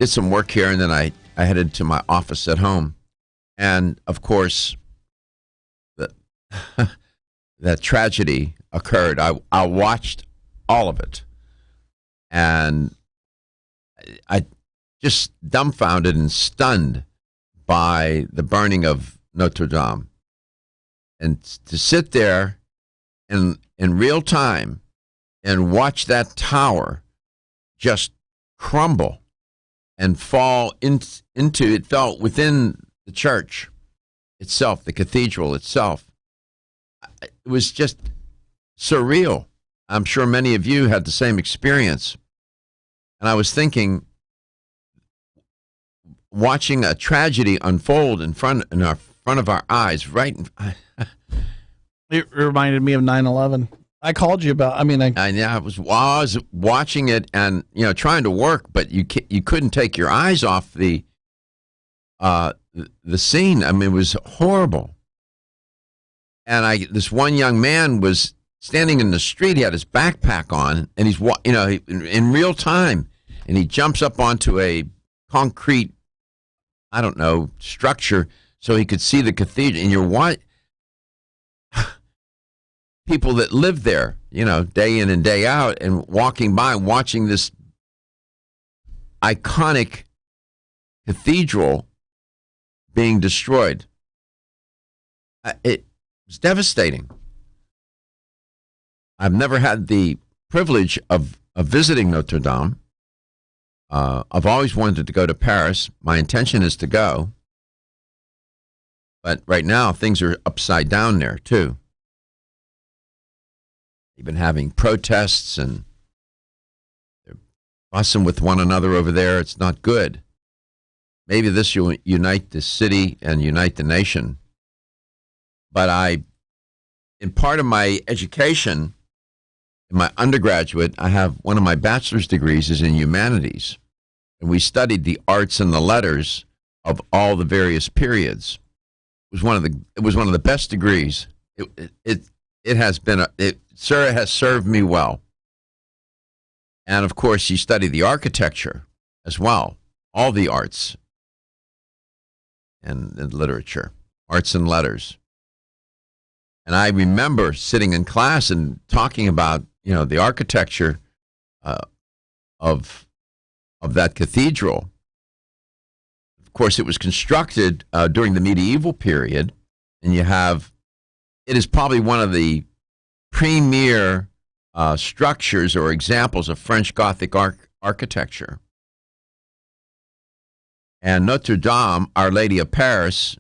did some work here, and then I headed to my office at home. And, of course, the, that tragedy occurred. I watched all of it. And I just dumbfounded and stunned by the burning of Notre Dame. And to sit there in real time and watch that tower just crumble and fall into, it fell within the church itself, the cathedral itself. It was just surreal. I'm sure many of you had the same experience. And I was thinking, watching a tragedy unfold in front of our eyes, right? It reminded me of 9/11. I called you about. I was watching it and trying to work, but you couldn't take your eyes off the scene. I mean, it was horrible. And this one young man was standing in the street. He had his backpack on, and he's in real time, and he jumps up onto a concrete, I don't know, structure so he could see the cathedral. And you're people that live there, day in and day out, and walking by and watching this iconic cathedral being destroyed. It was devastating. I've never had the privilege of visiting Notre Dame. I've always wanted to go to Paris. My intention is to go. But right now, things are upside down there, too. They've been having protests, and they're fussing with one another over there. It's not good. Maybe this will unite the city and unite the nation. But in part of my education, in my undergraduate, I have one of my bachelor's degrees is in humanities. And we studied the arts and the letters of all the various periods. It was one of the best degrees. It has been it has served me well. And of course, you study the architecture as well, all the arts and literature, arts and letters. And I remember sitting in class and talking about the architecture of that cathedral. Of course, it was constructed during the medieval period, and it is probably one of the premier structures or examples of French Gothic architecture. And Notre Dame, Our Lady of Paris,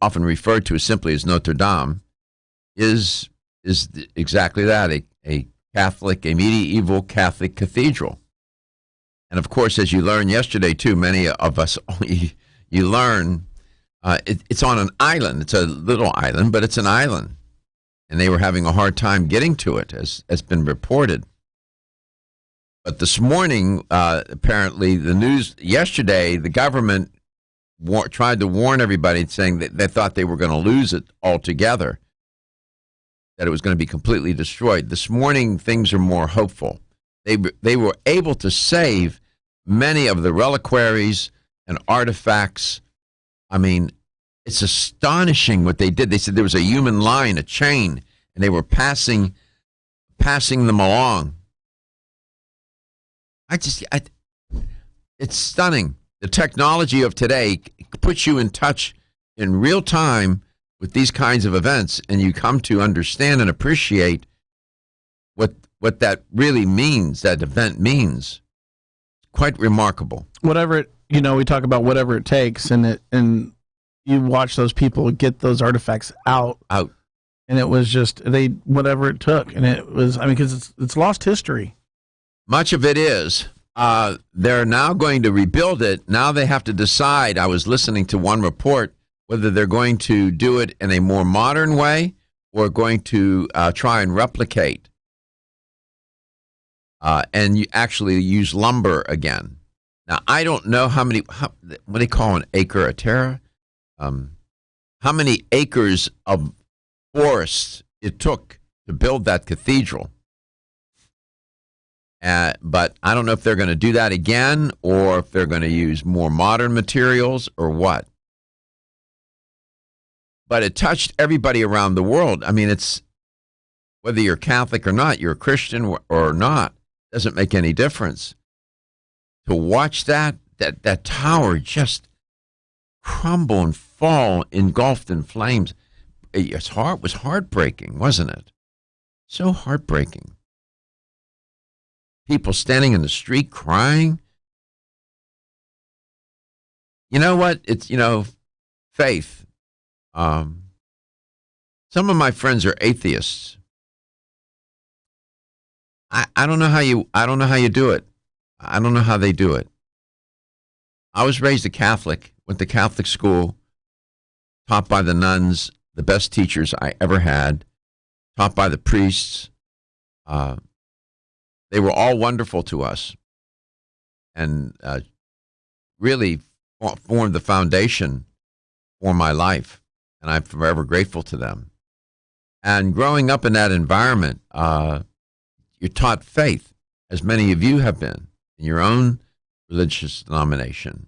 often referred to simply as Notre Dame, is exactly that, a medieval Catholic cathedral. And of course, as you learned yesterday too, many of us, you learn, it's on an island. It's a little island, but it's an island. And they were having a hard time getting to it, as has been reported. But this morning, apparently, the news yesterday, the government tried to warn everybody, saying that they thought they were going to lose it altogether, that it was going to be completely destroyed. This morning, things are more hopeful. They were able to save many of the reliquaries and artifacts. I mean, it's astonishing what they did. They said there was a human line, a chain, and they were passing them along. It's stunning. The technology of today puts you in touch in real time with these kinds of events, and you come to understand and appreciate what that really means, that event means. Quite remarkable. Whatever it, we talk about whatever it takes, and you watch those people get those artifacts out, and it was just whatever it took, and it was, because it's lost history. Much of it is. They're now going to rebuild it. Now they have to decide. I was listening to one report whether they're going to do it in a more modern way or going to try and replicate and you actually use lumber again. Now, I don't know what do they call an acre a terra? How many acres of forest it took to build that cathedral. But I don't know if they're going to do that again or if they're going to use more modern materials or what. But it touched everybody around the world. I mean, it's whether you're Catholic or not, you're a Christian or not, doesn't make any difference. To watch that tower just crumble and fall, engulfed in flames, it was heartbreaking, wasn't it? So heartbreaking. People standing in the street crying. You know what? It's, faith. Some of my friends are atheists. I don't know how you do it. I don't know how they do it. I was raised a Catholic, went to Catholic school, taught by the nuns, the best teachers I ever had, taught by the priests. They were all wonderful to us and really formed the foundation for my life, and I'm forever grateful to them. And growing up in that environment, you're taught faith, as many of you have been in your own religious denomination,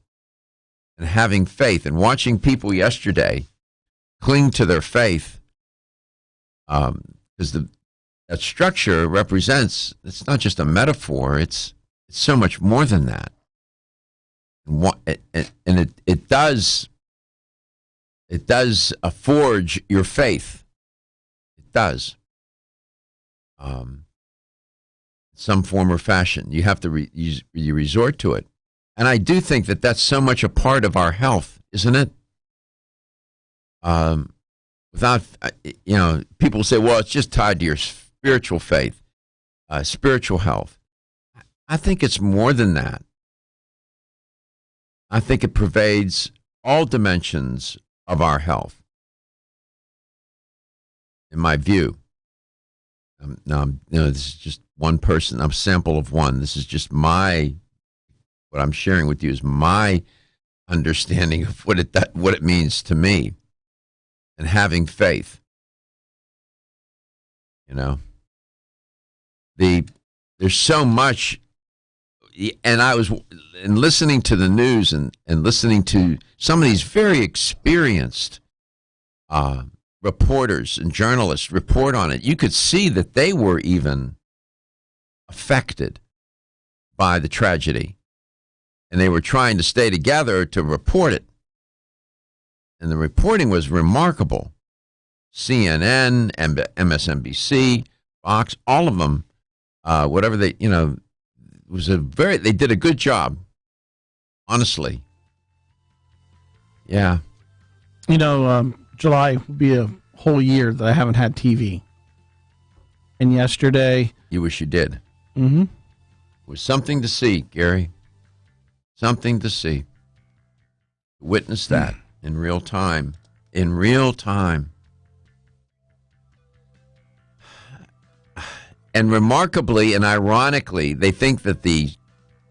and having faith and watching people yesterday cling to their faith, because that structure represents, it's not just a metaphor, it's so much more than that. And it does forge your faith. It does. Some form or fashion. You have to you resort to it. And I do think that that's so much a part of our health, isn't it? Without, people say, well, it's just tied to your spiritual faith, spiritual health. I think it's more than that. I think it pervades all dimensions of our health, in my view. This is just one person. I'm a sample of one. This is just what I'm sharing with you is my understanding of what it means to me, and having faith. There's so much, and I was listening to the news and listening to some of these very experienced reporters and journalists report on it. You could see that they were even affected by the tragedy, and they were trying to stay together to report it. And the reporting was remarkable. CNN, MSNBC, Fox, all of them, whatever they, they did a good job, honestly. Yeah. July will be a whole year that I haven't had TV. And yesterday... You wish you did. Mm-hmm. It was something to see, Gary. Something to see. Witness that in real time. In real time. And remarkably and ironically, they think that the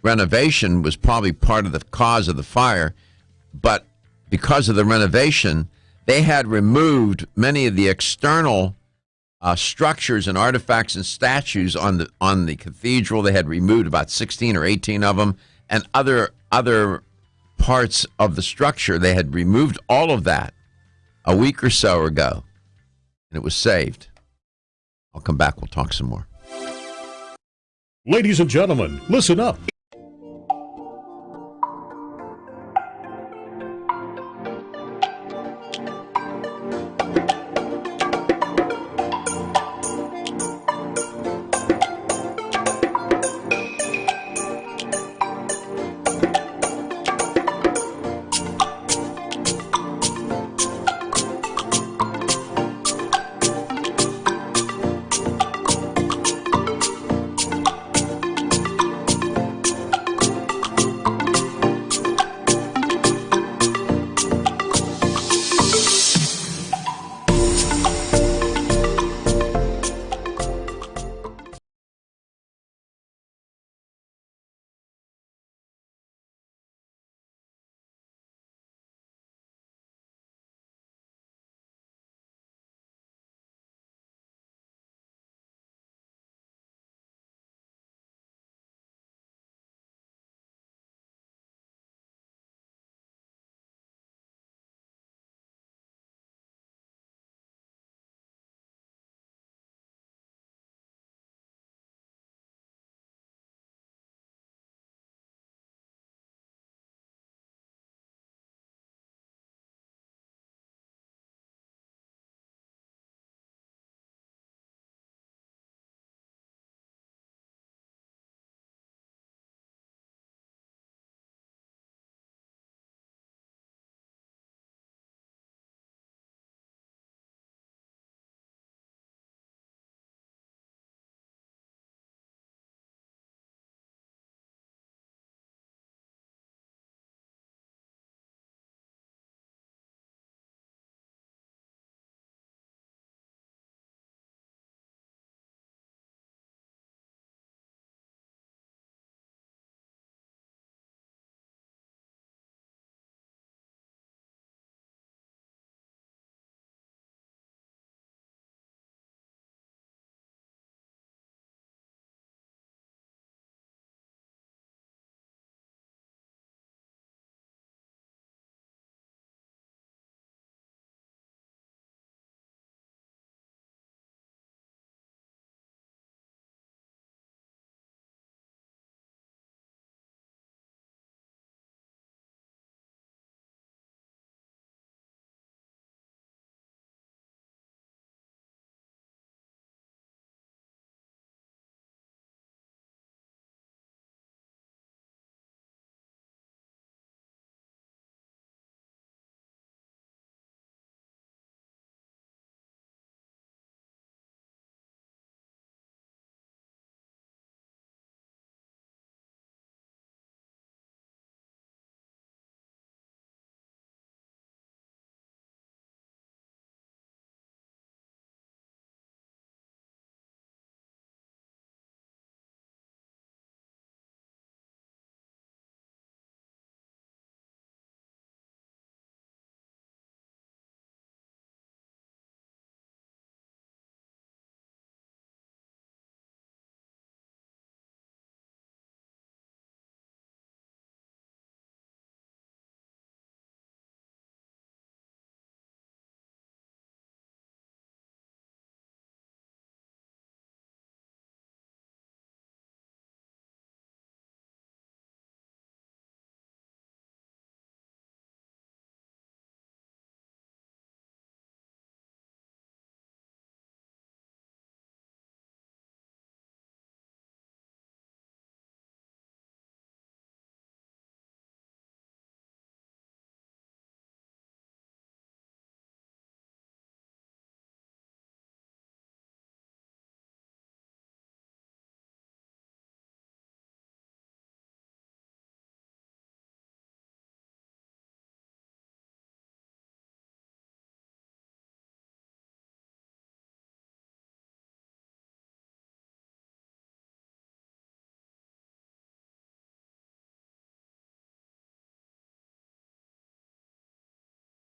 renovation was probably part of the cause of the fire, but because of the renovation, they had removed many of the external structures and artifacts and statues on the cathedral. They had removed about 16 or 18 of them, and other parts of the structure. They had removed all of that a week or so ago, and it was saved. I'll come back. We'll talk some more. Ladies and gentlemen, listen up.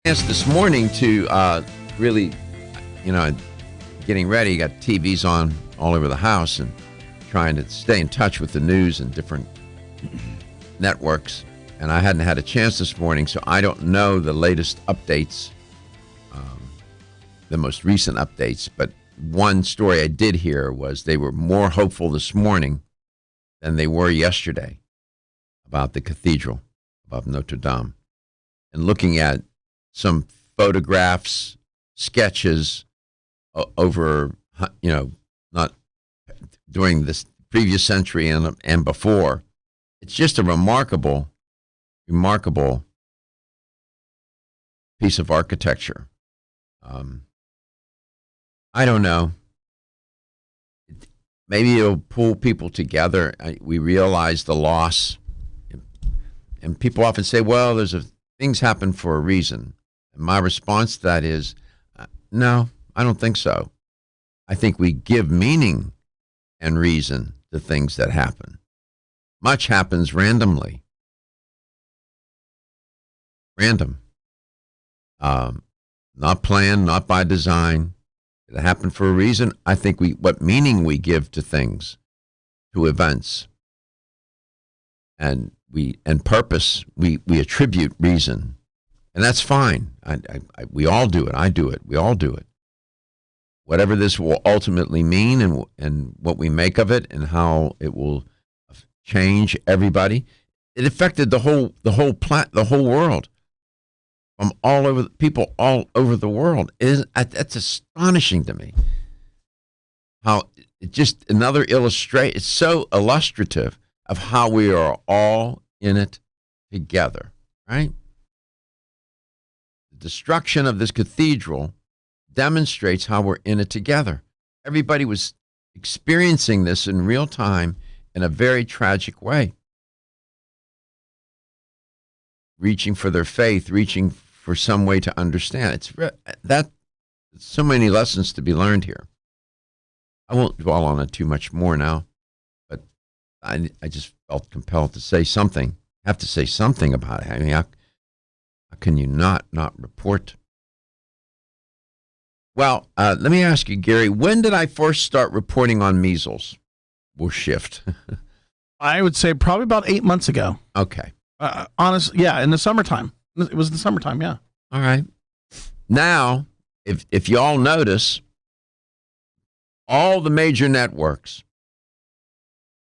Yes, this morning to really, getting ready. Got TVs on all over the house and trying to stay in touch with the news and different networks. And I hadn't had a chance this morning, so I don't know the latest updates, the most recent updates. But one story I did hear was they were more hopeful this morning than they were yesterday about the cathedral above Notre Dame. And looking at some photographs, sketches over, not during this previous century and before, it's just a remarkable piece of architecture. I don't know. Maybe it'll pull people together. We realize the loss. And people often say, well, things happen for a reason. And my response to that is, no, I don't think so. I think we give meaning and reason to things that happen. Much happens randomly. Random. Not planned, not by design. It happened for a reason. I think what meaning we give to things, to events, and purpose, we attribute reason, and that's fine. We all do it. I do it. We all do it. Whatever this will ultimately mean, and what we make of it, and how it will change everybody. It affected the whole world. From people all over the world. That's astonishing to me. How it just another illustration. It's so illustrative of how we are all in it together, right? The destruction of this cathedral demonstrates how we're in it together. Everybody was experiencing this in real time in a very tragic way. Reaching for their faith, reaching for some way to understand. So many lessons to be learned here. I won't dwell on it too much more now, but I just felt compelled to say something. Have to say something about it. I mean, how can you not report? Well, let me ask you, Gary, when did I first start reporting on measles? We'll shift. I would say probably about 8 months ago. Okay. Honestly, yeah, in the summertime. It was the summertime, yeah. All right. Now, if you all notice, all the major networks,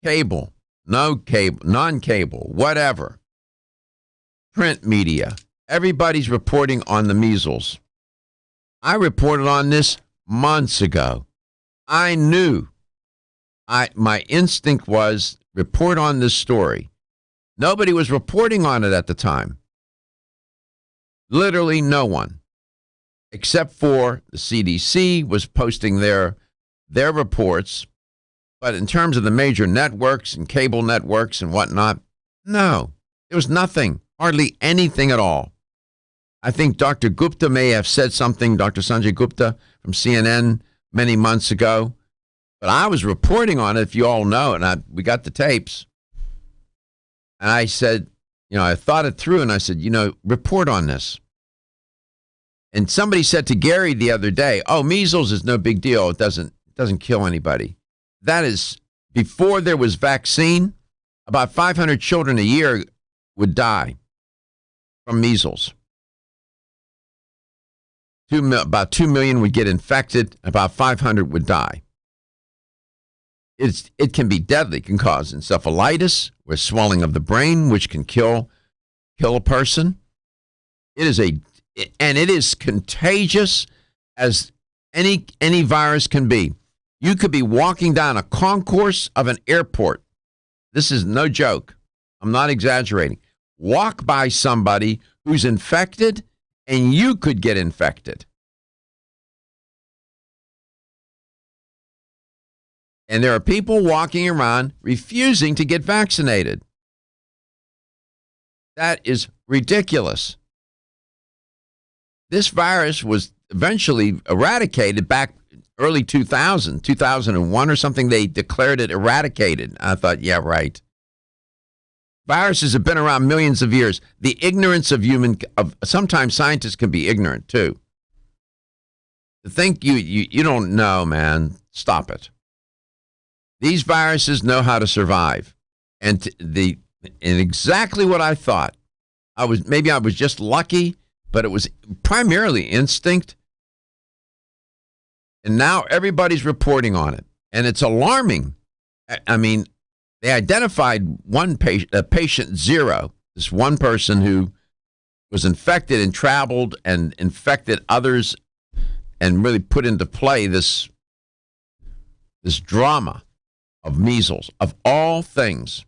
cable, no cable, non-cable, whatever, print media, everybody's reporting on the measles. I reported on this months ago. I knew. My instinct was report on this story. Nobody was reporting on it at the time. Literally no one, except for the CDC was posting their reports. But in terms of the major networks and cable networks and whatnot, no, there was nothing, hardly anything at all. I think Dr. Gupta may have said something, Dr. Sanjay Gupta from CNN many months ago, but I was reporting on it, if you all know, and we got the tapes. And I said, I thought it through, and I said, report on this. And somebody said to Gary the other day, oh, measles is no big deal. It doesn't kill anybody. That is, before there was vaccine, about 500 children a year would die from measles. About 2 million would get infected. About 500 would die. It can be deadly. It can cause encephalitis, or swelling of the brain, which can kill a person. And it is contagious as any virus can be. You could be walking down a concourse of an airport. This is no joke. I'm not exaggerating. Walk by somebody who's infected, and you could get infected. And there are people walking around refusing to get vaccinated. That is ridiculous. This virus was eventually eradicated back early 2001 or something. They declared it eradicated. I thought, yeah, right. Viruses have been around millions of years. The ignorance of sometimes scientists can be ignorant too. To think you don't know, man, stop it. These viruses know how to survive. And exactly what I thought. I was just lucky, but it was primarily instinct. And now everybody's reporting on it. And it's alarming. I mean, they identified one patient, patient 0, this one person who was infected and traveled and infected others and really put into play this drama of measles, of all things.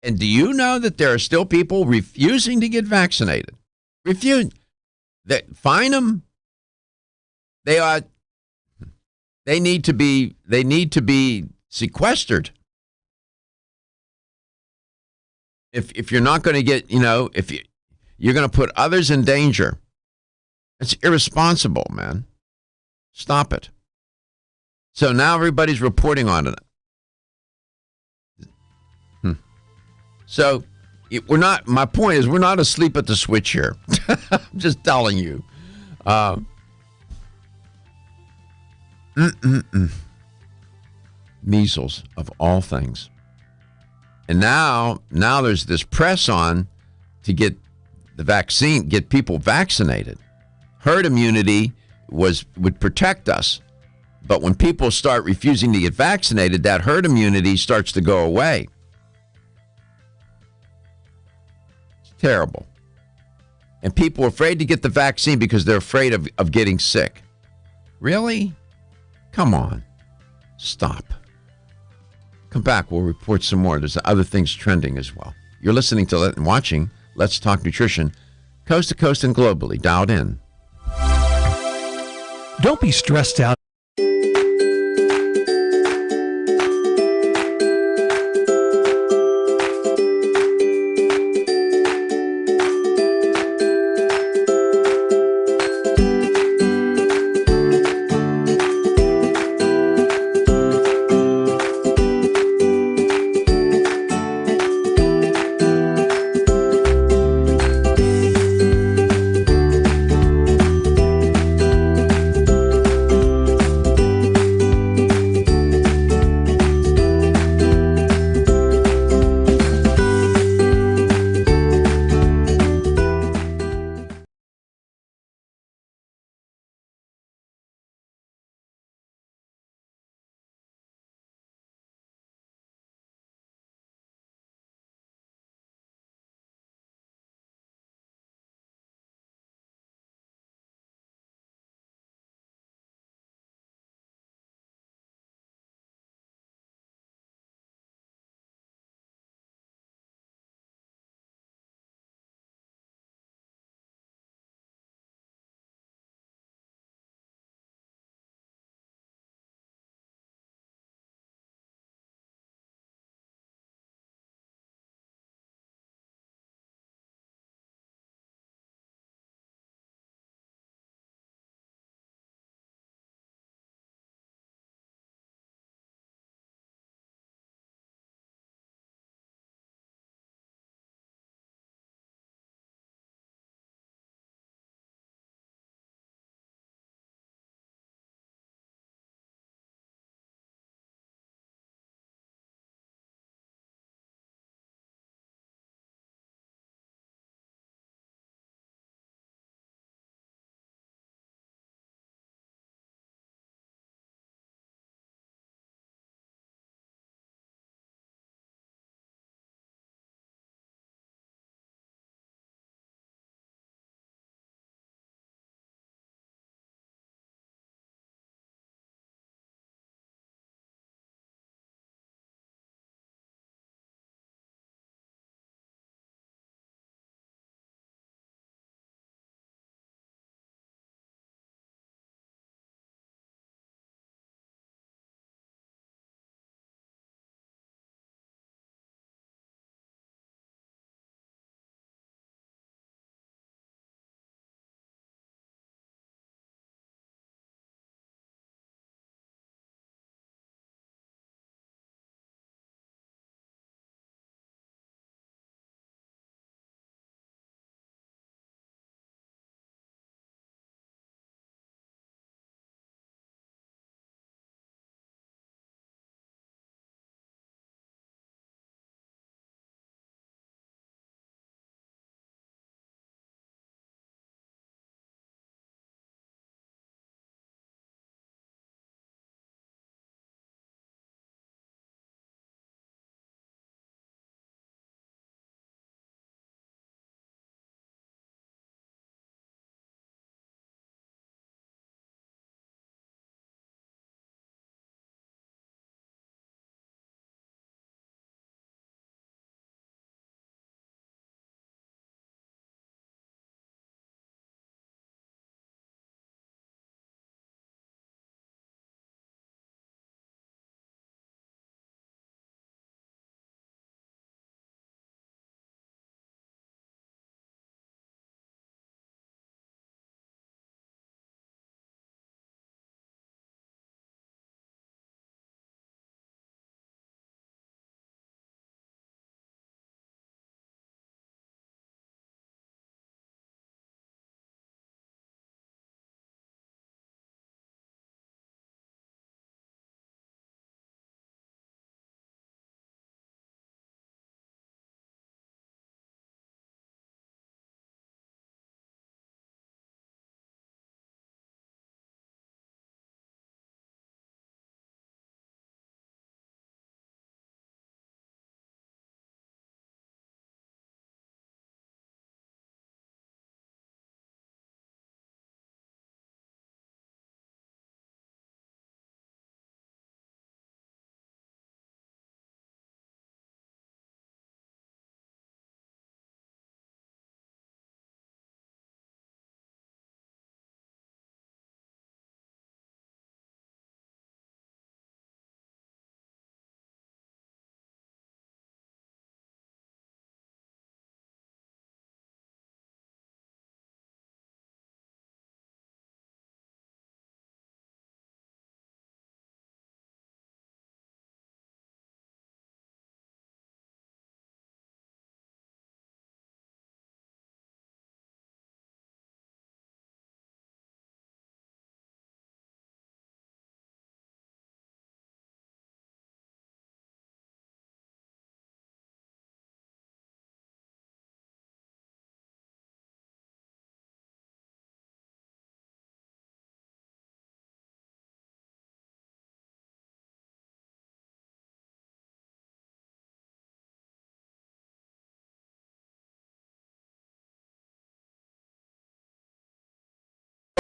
And do you know that there are still people refusing to get vaccinated? Find them. They need to be sequestered. If you're not going to get, if you're going to put others in danger, it's irresponsible, man. Stop it. So now everybody's reporting on it. So my point is, we're not asleep at the switch here. I'm just telling you. Measles, of all things. And now there's this press on to get the vaccine, get people vaccinated. Herd immunity would protect us. But when people start refusing to get vaccinated, that herd immunity starts to go away. It's terrible. And people are afraid to get the vaccine because they're afraid of getting sick. Really? Come on. Stop. Come back. We'll report some more. There's other things trending as well. You're listening to and watching Let's Talk Nutrition, coast to coast and globally. Dialed in. Don't be stressed out.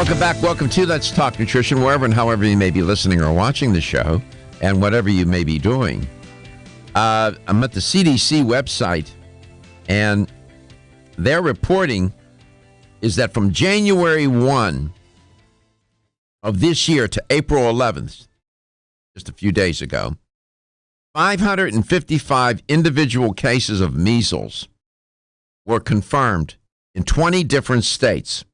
Welcome back. Welcome to Let's Talk Nutrition, wherever and however you may be listening or watching the show, and whatever you may be doing. I'm at the CDC website, and their reporting is that from January 1 of this year to April 11th, just a few days ago, 555 individual cases of measles were confirmed in 20 different states.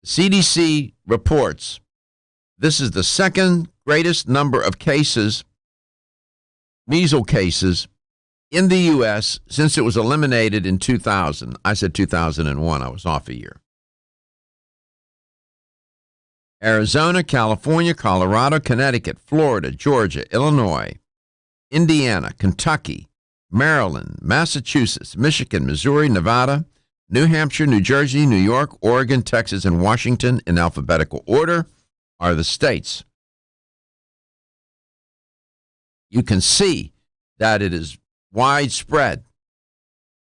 The CDC reports this is the second greatest number of cases, measles cases, in the U.S. since it was eliminated in 2000. I said 2001. I was off a year. Arizona, California, Colorado, Connecticut, Florida, Georgia, Illinois, Indiana, Kentucky, Maryland, Massachusetts, Michigan, Missouri, Nevada, New Hampshire, New Jersey, New York, Oregon, Texas, and Washington, in alphabetical order, are the states. You can see that it is widespread.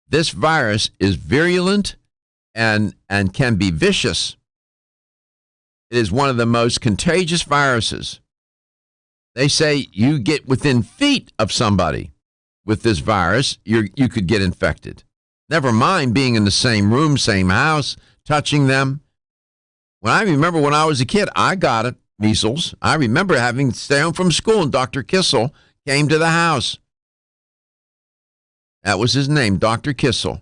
This virus is virulent and can be vicious. It is one of the most contagious viruses. They say you get within feet of somebody with this virus, you could get infected. Never mind being in the same room, same house, touching them. I remember when I was a kid, I got it, measles. I remember having to stay home from school, and Dr. Kissel came to the house. That was his name, Dr. Kissel.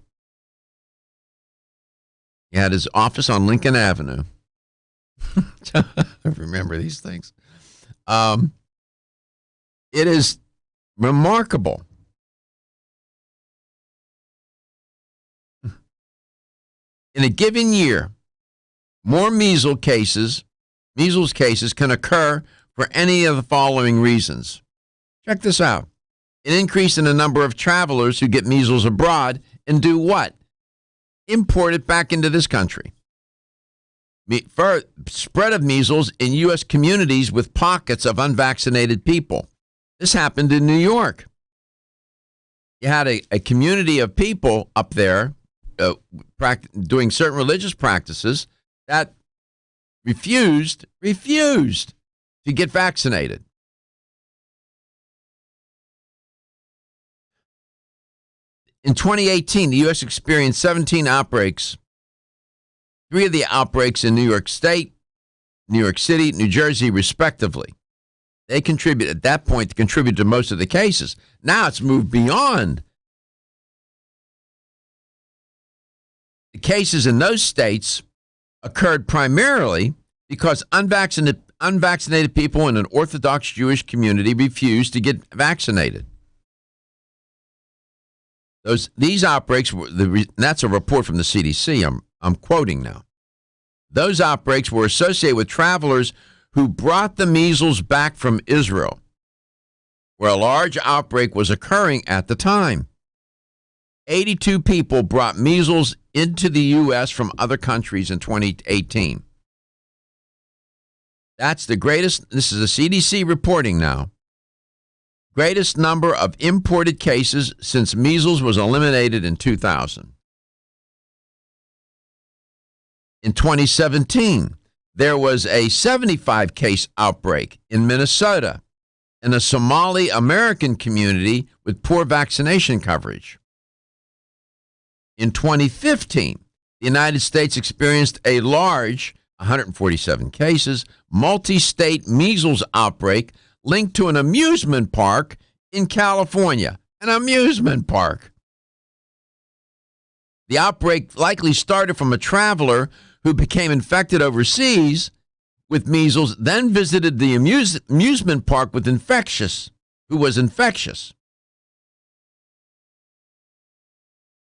He had his office on Lincoln Avenue. I remember these things. It is remarkable. In a given year, more measles cases can occur for any of the following reasons. Check this out. An increase in the number of travelers who get measles abroad and do what? Import it back into this country. Spread of measles in U.S. communities with pockets of unvaccinated people. This happened in New York. You had a community of people up there doing certain religious practices that refused to get vaccinated. In 2018, the U.S. experienced 17 outbreaks. 3 of the outbreaks in New York State, New York City, New Jersey, respectively. They contribute at that point to contribute to most of the cases. Now it's moved beyond. The cases in those states occurred primarily because unvaccinated people in an Orthodox Jewish community refused to get vaccinated. These outbreaks were that's a report from the CDC. I'm quoting now. Those outbreaks were associated with travelers who brought the measles back from Israel, where a large outbreak was occurring at the time. 82 people brought measles into the U.S. from other countries in 2018. That's the greatest, this is a CDC reporting now, greatest number of imported cases since measles was eliminated in 2000. In 2017, there was a 75-case outbreak in Minnesota in a Somali American community with poor vaccination coverage. In 2015, the United States experienced a large, 147 cases, multi-state measles outbreak linked to an amusement park in California. An amusement park. The outbreak likely started from a traveler who became infected overseas with measles, then visited the amusement park with who was infectious.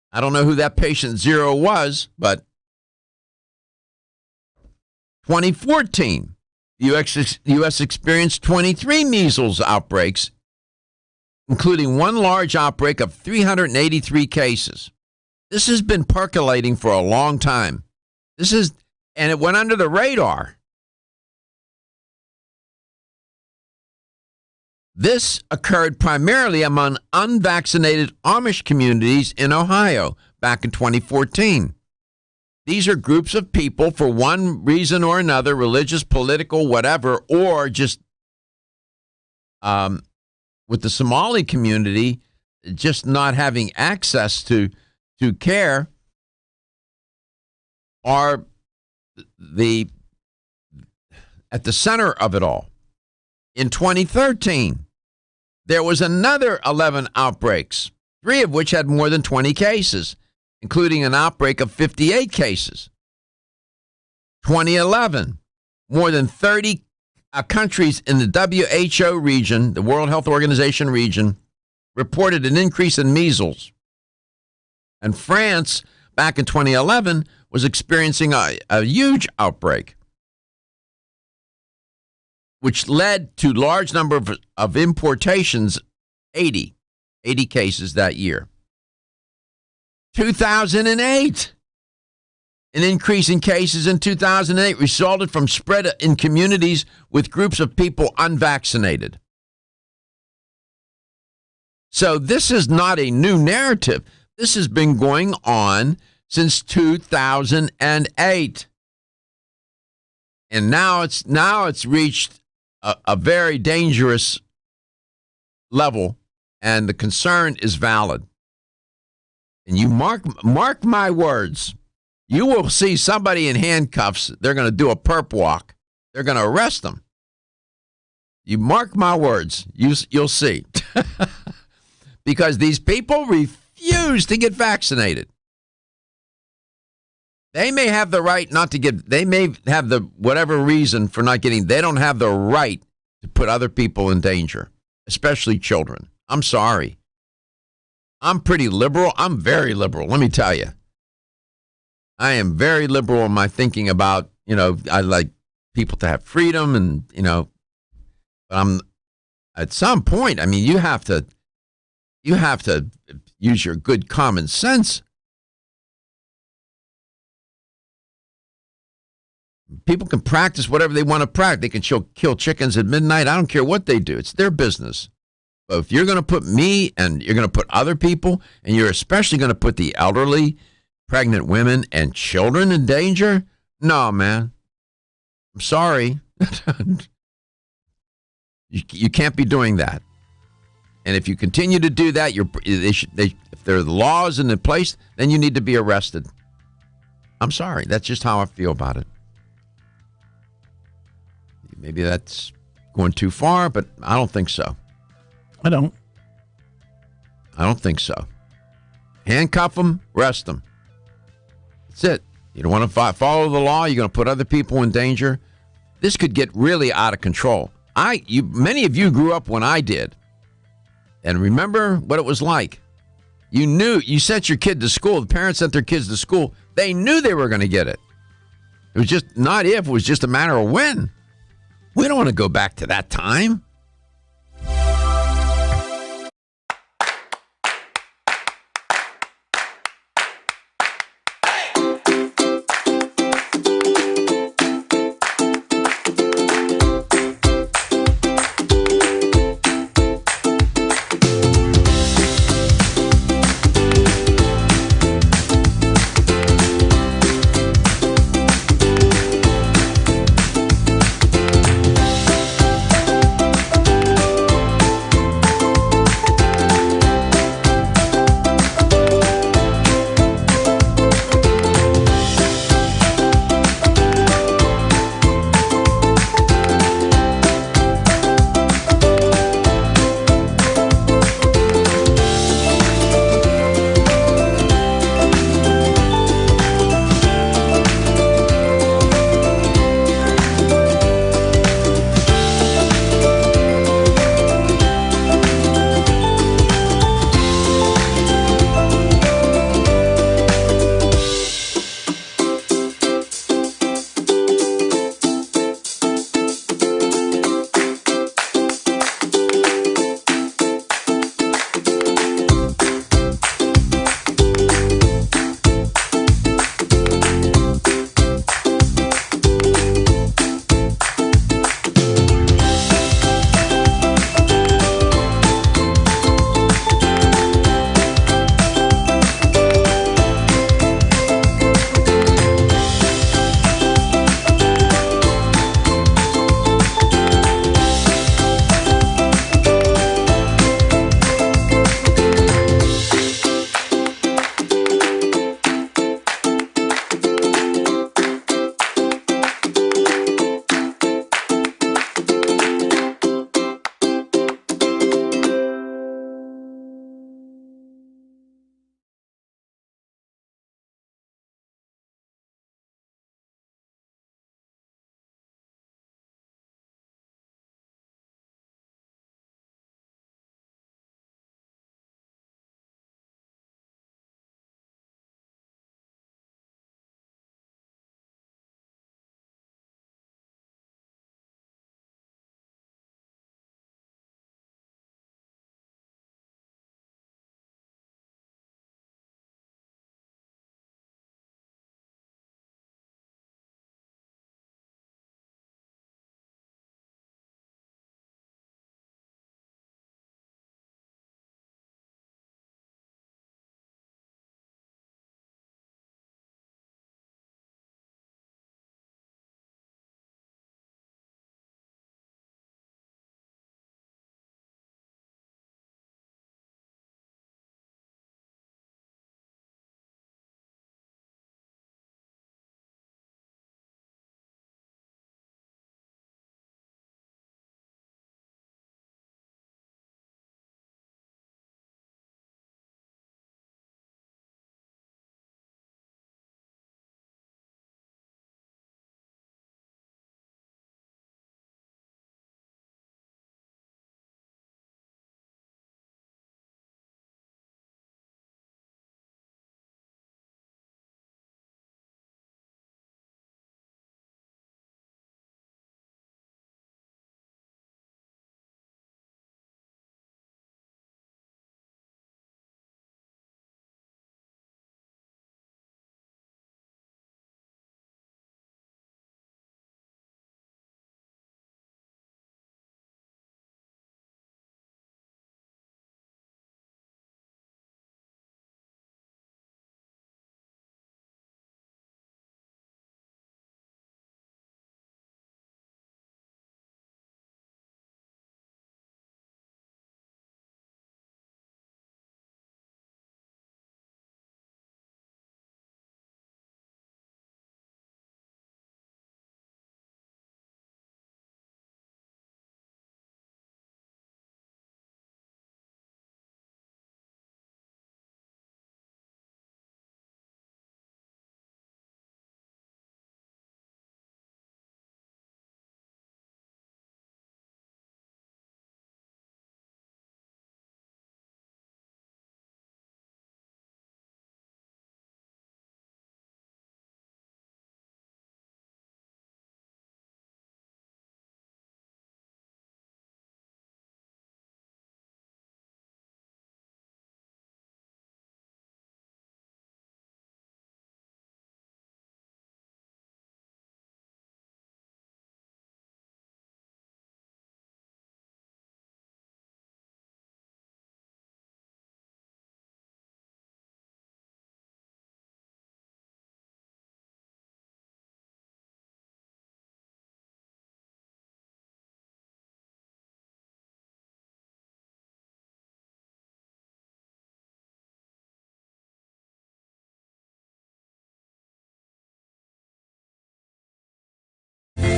I don't know who that patient 0 was, but 2014, the U.S. experienced 23 measles outbreaks, including one large outbreak of 383 cases. This has been percolating for a long time. And it went under the radar. This occurred primarily among unvaccinated Amish communities in Ohio back in 2014. These are groups of people for one reason or another, religious, political, whatever, or just with the Somali community just not having access to care are at the center of it all. In 2013, there was another 11 outbreaks, 3 of which had more than 20 cases, including an outbreak of 58 cases. 2011, more than 30 countries in the WHO region, the World Health Organization region, reported an increase in measles. And France, back in 2011, was experiencing a huge outbreak, which led to large number of importations, 80 cases that year. 2008, an increase in cases in 2008 resulted from spread in communities with groups of people unvaccinated. So this is not a new narrative. This has been going on since 2008. And now it's reached a very dangerous level, and the concern is valid. And you mark my words, you will see somebody in handcuffs. They're going to do a perp walk. They're going to arrest them. You mark my words, you'll see. Because these people refuse to get vaccinated. They may have the right not to get, they may have the whatever reason for not getting, they don't have the right to put other people in danger, especially children. I'm sorry. I'm pretty liberal. I'm very liberal, let me tell you. I am very liberal in my thinking about, I like people to have freedom and, but I'm, at some point, you have to use your good common sense. People can practice whatever they want to practice. They can kill chickens at midnight. I don't care what they do. It's their business. But if you're going to put me and you're going to put other people, and you're especially going to put the elderly, pregnant women, and children in danger, no, man. I'm sorry. You can't be doing that. And if you continue to do that, if there are laws in place, then you need to be arrested. I'm sorry. That's just how I feel about it. Maybe that's going too far, but I don't think so. I don't think so. Handcuff them, arrest them. That's it. You don't want to follow the law. You're going to put other people in danger. This could get really out of control. Many of you grew up when I did. And remember what it was like. You sent your kid to school. The parents sent their kids to school. They knew they were going to get it. It was just not if, it was just a matter of when. We don't want to go back to that time.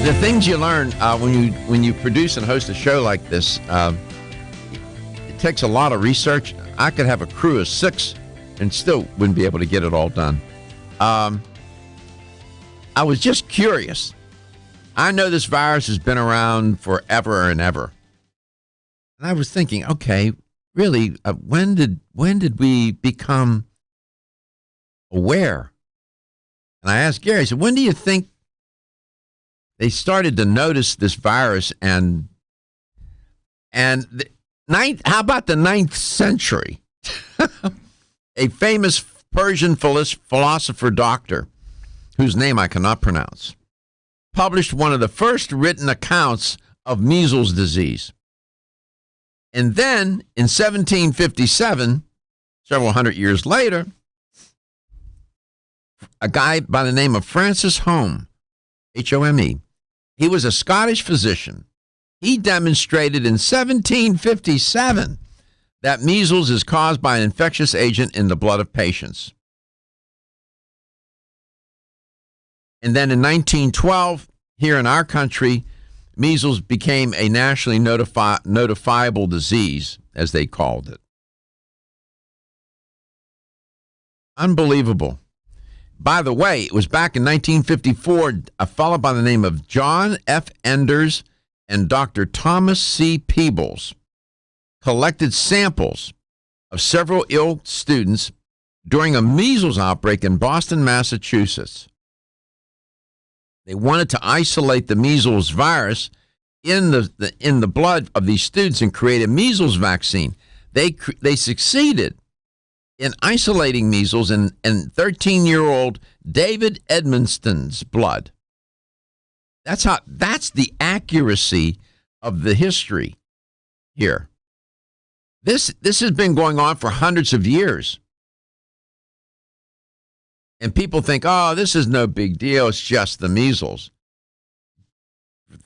the things you learn when you produce and host a show like this, it takes a lot of research. I could have a crew of 6 and still wouldn't be able to get it all done. I was just curious. I know this virus has been around forever and ever. And I was thinking, okay, really, when did we become aware? And I asked Gary, I said, when do you think they started to notice this virus? And how about the 9th century? A famous Persian philosopher doctor, whose name I cannot pronounce, published one of the first written accounts of measles disease. And then in 1757, several hundred years later, a guy by the name of Francis Home, Home, he was a Scottish physician. He demonstrated in 1757 that measles is caused by an infectious agent in the blood of patients. And then in 1912, here in our country, measles became a nationally notifiable disease, as they called it. Unbelievable. By the way, it was back in 1954, a fellow by the name of John F. Enders and Dr. Thomas C. Peebles collected samples of several ill students during a measles outbreak in Boston, Massachusetts. They wanted to isolate the measles virus in the blood of these students and create a measles vaccine. They succeeded in isolating measles in 13-year-old David Edmonston's blood. That's the accuracy of the history here. This has been going on for hundreds of years. And people think, oh, this is no big deal. It's just the measles.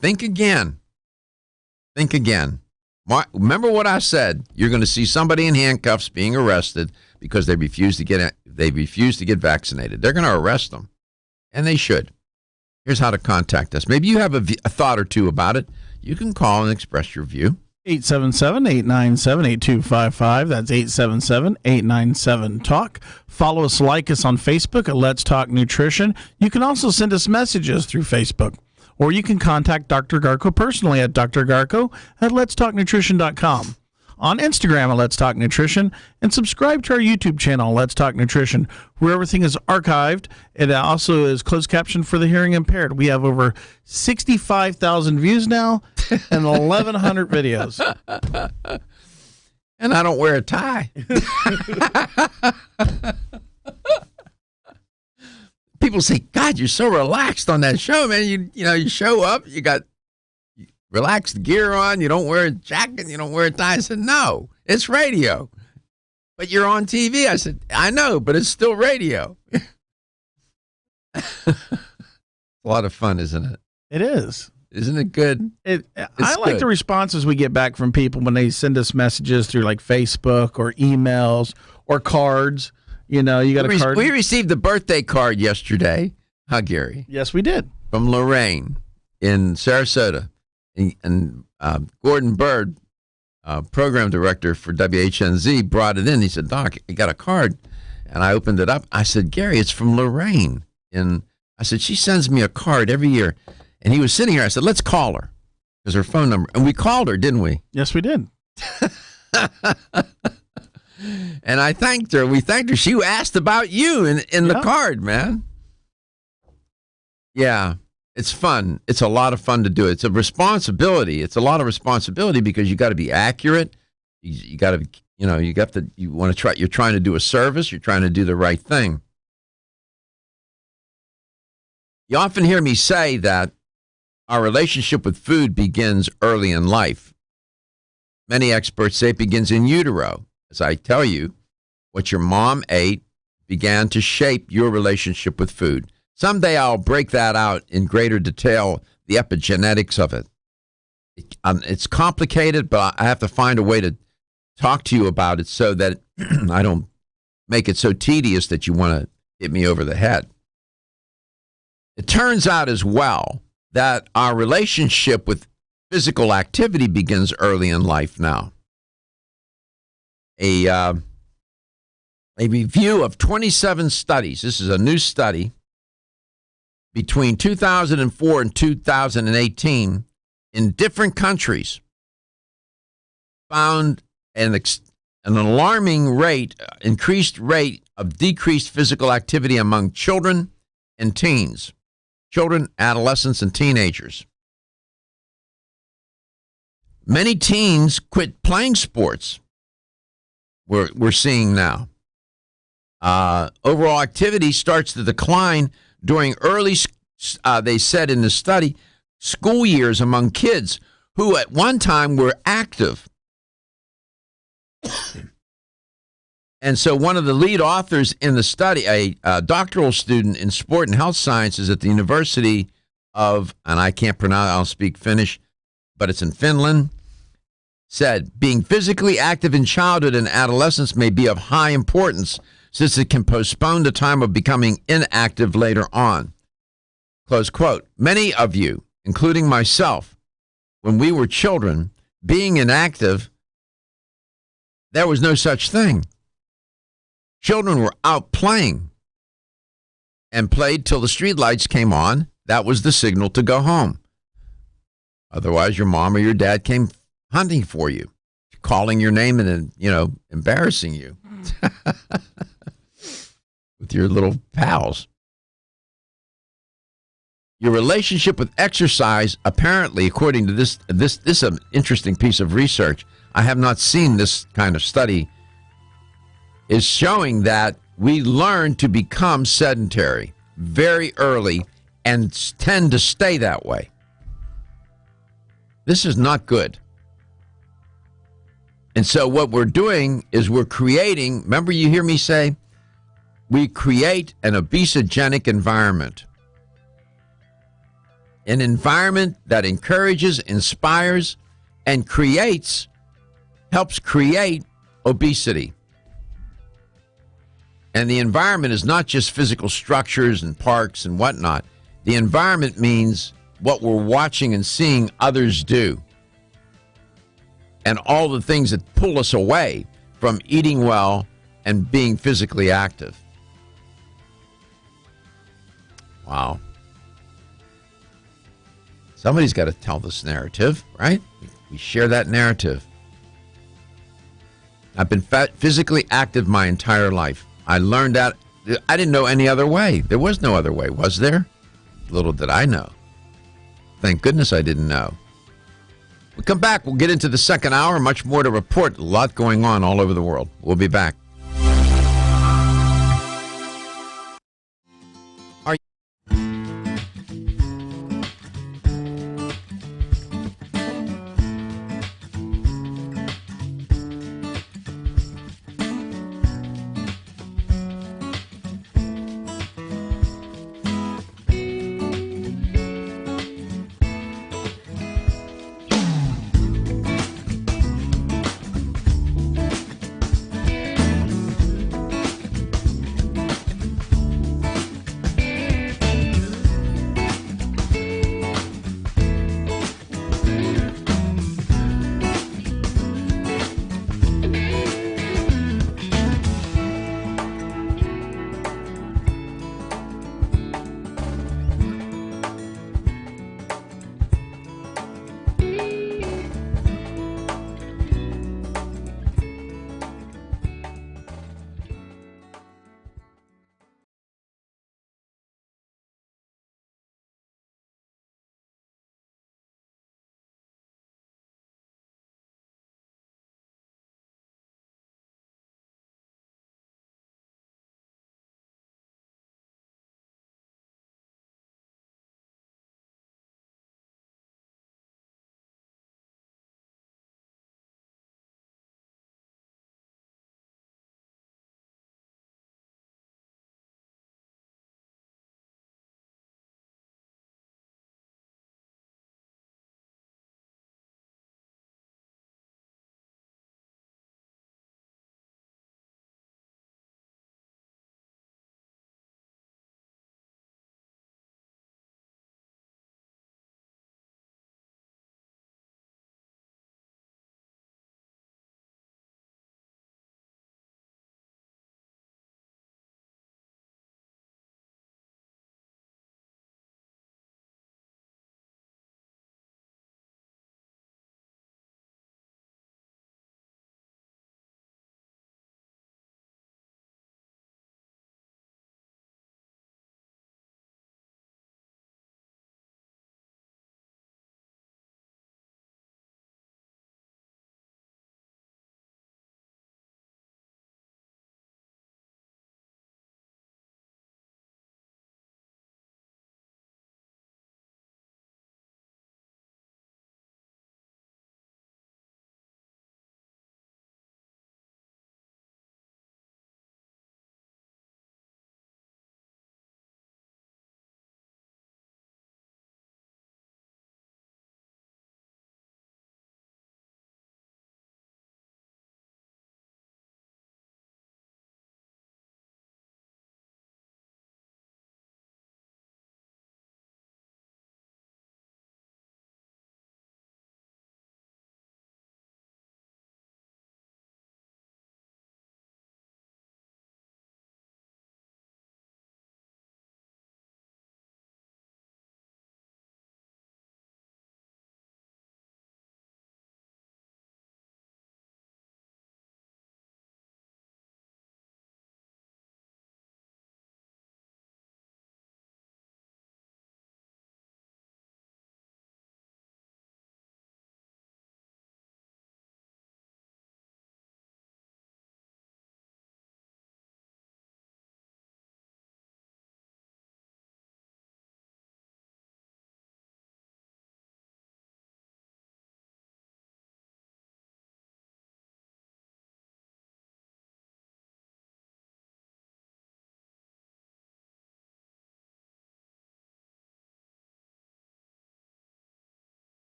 Think again. Think again. Remember what I said. You're going to see somebody in handcuffs being arrested because they refuse to get vaccinated. They're going to arrest them, and they should. Here's how to contact us. Maybe you have a thought or two about it. You can call and express your view. 877-897-8255. That's 877-897-TALK. Follow us, like us on Facebook at Let's Talk Nutrition. You can also send us messages through Facebook. Or you can contact Dr. Garko personally at drgarko@letstalknutrition.com. On Instagram at Let's Talk Nutrition, and subscribe to our YouTube channel, Let's Talk Nutrition, where everything is archived. It also is closed captioned for the hearing impaired. We have over 65,000 views now and 1,100 videos. And I don't wear a tie. People say, God, you're so relaxed on that show, man. You show up, you got relaxed gear on, you don't wear a jacket, you don't wear a tie. I said, no, it's radio. But you're on TV. I said, I know, but it's still radio. A lot of fun, isn't it? It is. Isn't it good? I like the responses we get back from people when they send us messages through like Facebook or emails or cards. You got a card. We received a birthday card yesterday. Huh, Gary? Yes, we did. From Lorraine in Sarasota. And Gordon Bird, program director for WHNZ, brought it in. He said, Doc, I got a card. And I opened it up. I said, Gary, it's from Lorraine. And I said, she sends me a card every year. And he was sitting here. I said, let's call her. Because her phone number. And we called her, didn't we? Yes, we did. And I thanked her. We thanked her. She asked about you in the card, man. Yeah. It's fun. It's a lot of fun to do it. It's a responsibility. It's a lot of responsibility because you got to be accurate. You got to, you want to try, you're trying to do a service. You're trying to do the right thing. You often hear me say that our relationship with food begins early in life. Many experts say it begins in utero. As I tell you, what your mom ate began to shape your relationship with food. Someday I'll break that out in greater detail, the epigenetics of it. It's complicated, but I have to find a way to talk to you about it so that I don't make it so tedious that you want to hit me over the head. It turns out as well that our relationship with physical activity begins early in life now. A review of 27 studies, this is a new study, between 2004 and 2018 in different countries found an alarming increased rate of decreased physical activity among children and teens, children, adolescents, and teenagers. Many teens quit playing sports, we're seeing now. Overall activity starts to decline during early, they said in the study, school years among kids who at one time were active. And so one of the lead authors in the study, a doctoral student in sport and health sciences at the University of, and I can't pronounce, I don't speak Finnish, but it's in Finland, said, being physically active in childhood and adolescence may be of high importance since it can postpone the time of becoming inactive later on. Close quote. Many of you, including myself, when we were children, being inactive, there was no such thing. Children were out playing and played till the streetlights came on. That was the signal to go home. Otherwise, your mom or your dad came hunting for you, calling your name and then, embarrassing you with your little pals. Your relationship with exercise, apparently, according to this is an interesting piece of research. I have not seen this kind of study, is showing that we learn to become sedentary very early and tend to stay that way. This is not good. And so what we're doing is we're creating, remember you hear me say, we create an obesogenic environment. An environment that encourages, inspires, and helps create obesity. And the environment is not just physical structures and parks and whatnot. The environment means what we're watching and seeing others do. And all the things that pull us away from eating well and being physically active. Wow. Somebody's got to tell this narrative, right? We share that narrative. I've been physically active my entire life. I learned that. I didn't know any other way. There was no other way, was there? Little did I know. Thank goodness I didn't know. We'll come back. We'll get into the second hour. Much more to report. A lot going on all over the world. We'll be back.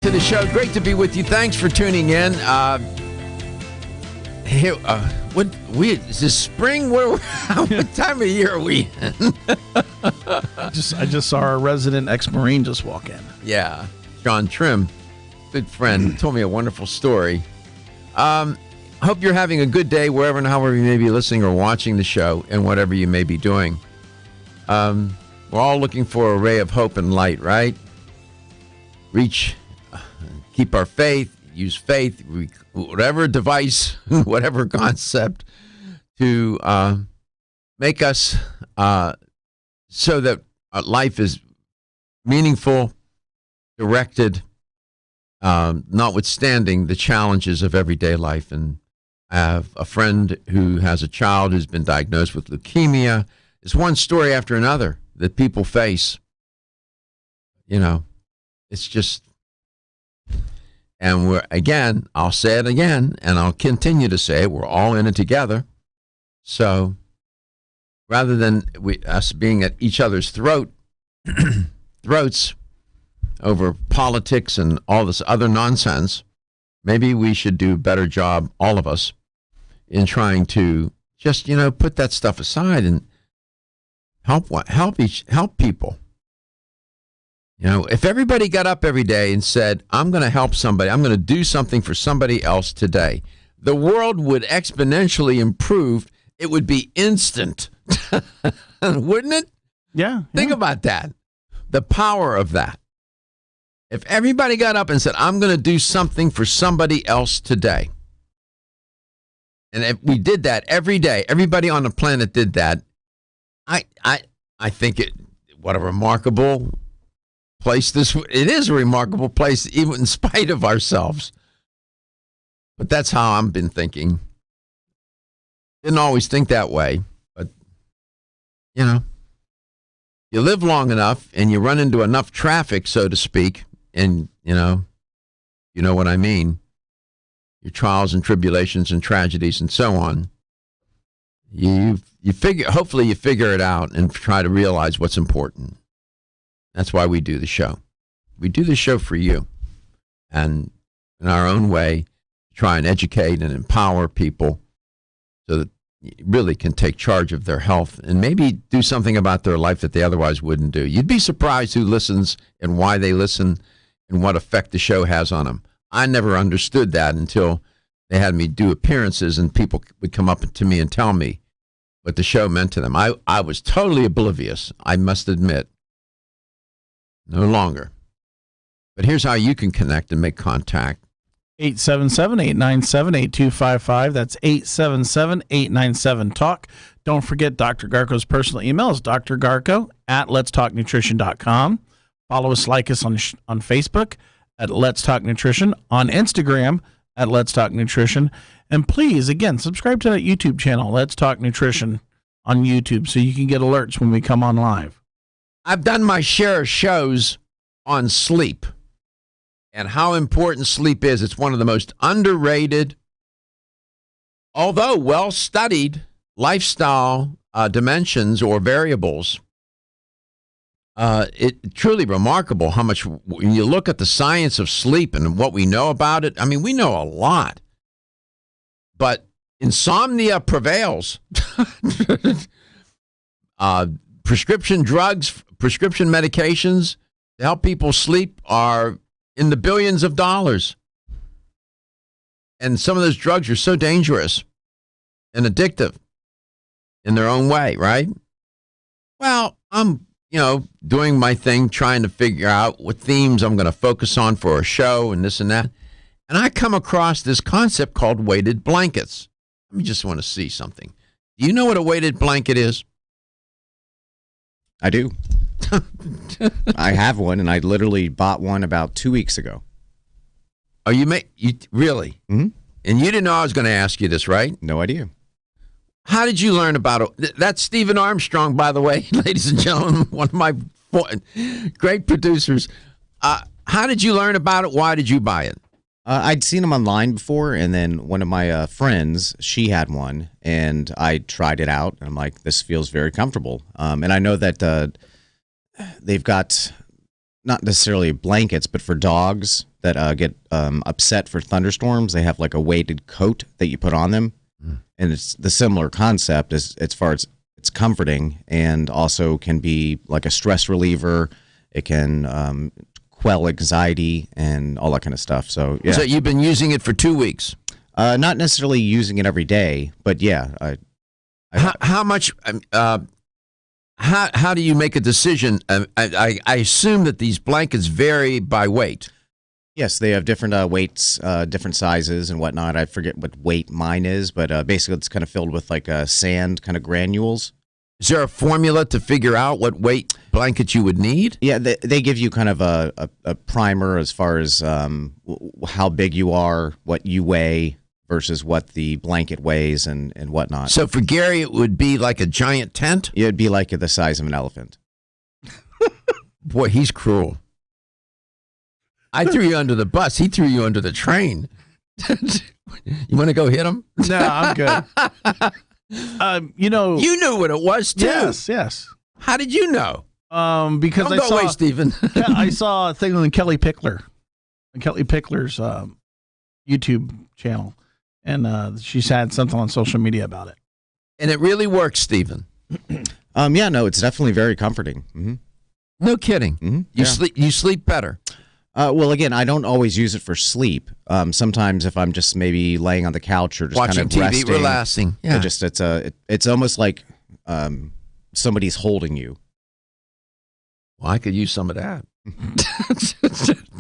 To the show. Great to be with you. Thanks for tuning in. Is this spring? What time of year are we in? I just saw our resident ex-Marine just walk in. Yeah. John Trim, good friend, told me a wonderful story. Hope you're having a good day wherever and however you may be listening or watching the show and whatever you may be doing. We're all looking for a ray of hope and light, right? Keep our faith, use faith, whatever device, whatever concept to make us so that life is meaningful, directed, notwithstanding the challenges of everyday life. And I have a friend who has a child who's been diagnosed with leukemia. It's one story after another that people face. It's just... And I'll say it again, and I'll continue to say it, we're all in it together. So rather than us being at each other's throats over politics and all this other nonsense, maybe we should do a better job, all of us, in trying to just, put that stuff aside and help people. If everybody got up every day and said, I'm going to help somebody, I'm going to do something for somebody else today, the world would exponentially improve. It would be instant. Wouldn't it? Yeah. Think about that. The power of that. If everybody got up and said, I'm going to do something for somebody else today, and if we did that every day, everybody on the planet did that, I think what a remarkable place it is a remarkable place, even in spite of ourselves. But that's how I've been thinking. Didn't always think that way, but you live long enough and you run into enough traffic, so to speak, and you know what I mean, your trials and tribulations and tragedies and so on. Hopefully you figure it out and try to realize what's important. That's why we do the show. We do the show for you, and in our own way, try and educate and empower people so that you really can take charge of their health and maybe do something about their life that they otherwise wouldn't do. You'd be surprised who listens and why they listen and what effect the show has on them. I never understood that until they had me do appearances and people would come up to me and tell me what the show meant to them. I was totally oblivious, I must admit. No longer. But here's how you can connect and make contact. 877-897-8255. That's 877-897-TALK. Don't forget Dr. Garko's personal email is drgarko@letstalknutrition.com. Follow us, like us on Facebook at Let's Talk Nutrition, on Instagram at Let's Talk Nutrition. And please, again, subscribe to that YouTube channel, Let's Talk Nutrition, on YouTube, so you can get alerts when we come on live. I've done my share of shows on sleep and how important sleep is. It's one of the most underrated, although well-studied lifestyle dimensions or variables. It's truly remarkable how much, when you look at the science of sleep and what we know about it, I mean, we know a lot. But insomnia prevails. Prescription drugs, prescription medications to help people sleep are in the billions of dollars. And some of those drugs are so dangerous and addictive in their own way, right? Well, I'm, doing my thing, trying to figure out what themes I'm going to focus on for a show and this and that. And I come across this concept called weighted blankets. Let me just want to see something. Do you know what a weighted blanket is? I do. I have one, and I literally bought one about 2 weeks ago. Oh, you really? Mm-hmm. And you didn't know I was going to ask you this, right? No idea. How did you learn about it? That's Stephen Armstrong, by the way, ladies and gentlemen, one of my great producers. How did you learn about it? Why did you buy it? I'd seen them online before, and then one of my friends, she had one, and I tried it out, and I'm like, this feels very comfortable. And I know that they've got not necessarily blankets, but for dogs that get upset for thunderstorms, they have like a weighted coat that you put on them. And it's the similar concept as far as it's comforting and also can be like a stress reliever. It can quell anxiety and all that kind of stuff. So, yeah. So you've been using it for 2 weeks. Not necessarily using it every day, but yeah. How much? How do you make a decision? I assume that these blankets vary by weight. Yes, they have different weights, different sizes and whatnot. I forget what weight mine is, but basically it's kind of filled with like sand kind of granules. Is there a formula to figure out what weight blanket you would need? Yeah, they give you kind of a primer as far as how big you are, what you weigh versus what the blanket weighs and whatnot. So for Gary, it would be like a giant tent? It'd be like the size of an elephant. Boy, he's cruel. I threw you under the bus. He threw you under the train. You want to go hit him? No, I'm good. You knew what it was too. Yes. How did you know? Because Don't go away, Stephen. I saw a thing on Kelly Pickler's YouTube channel, and she had something on social media about it. And it really works, Stephen. Yeah, no, it's definitely very comforting. Mm-hmm. No kidding. Mm-hmm. You sleep better. Well, again, I don't always use it for sleep. Sometimes if I'm just maybe laying on the couch or just watching kind of TV, resting, relaxing. Yeah. It's almost like somebody's holding you. Well, I could use some of that.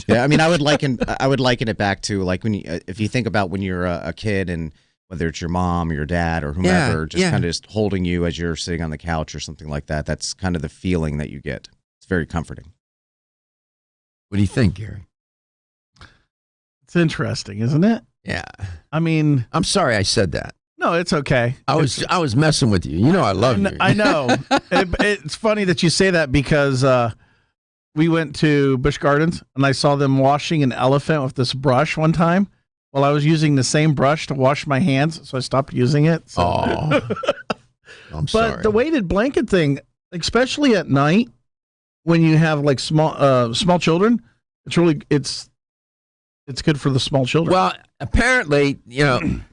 Yeah, I mean, I would liken it back to like if you think about when you're a kid and whether it's your mom or your dad or whomever, kind of just holding you as you're sitting on the couch or something like that. That's kind of the feeling that you get. It's very comforting. What do you think, Gary? It's interesting, isn't it? Yeah. I mean, I'm sorry I said that. No, it's okay. I was messing with you. You know I love you. I know. It's funny that you say that because we went to Busch Gardens and I saw them washing an elephant with this brush one time. Well, I was using the same brush to wash my hands, so I stopped using it. So. Oh, I'm sorry. But the weighted blanket thing, especially at night when you have like small children, it's good for the small children. Well, apparently,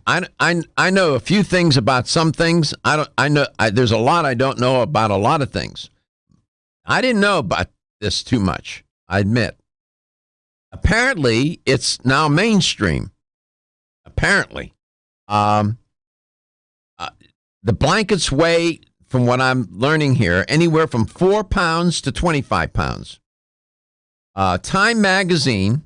I know a few things about some things. There's a lot I don't know about a lot of things. I didn't know about this too much, I admit. Apparently, it's now mainstream. Apparently. The blankets weigh, from what I'm learning here, anywhere from 4 pounds to 25 pounds. Time magazine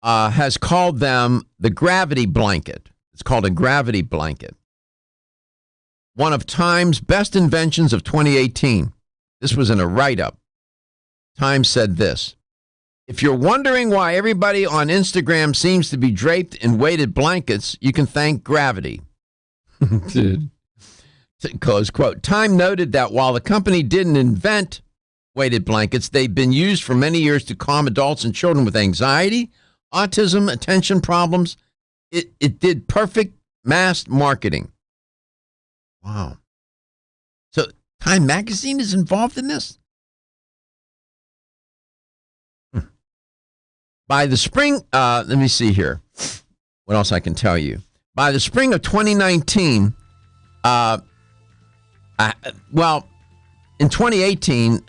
has called them the gravity blanket. It's called a gravity blanket. One of Time's best inventions of 2018. This was in a write-up. Time said this: if you're wondering why everybody on Instagram seems to be draped in weighted blankets, you can thank gravity. Dude. Close quote. Time noted that while the company didn't invent weighted blankets, they've been used for many years to calm adults and children with anxiety, autism, attention problems. It did perfect mass marketing. Wow. So Time Magazine is involved in this? By the spring, let me see here. What else I can tell you? By the spring of 2019, in 2018,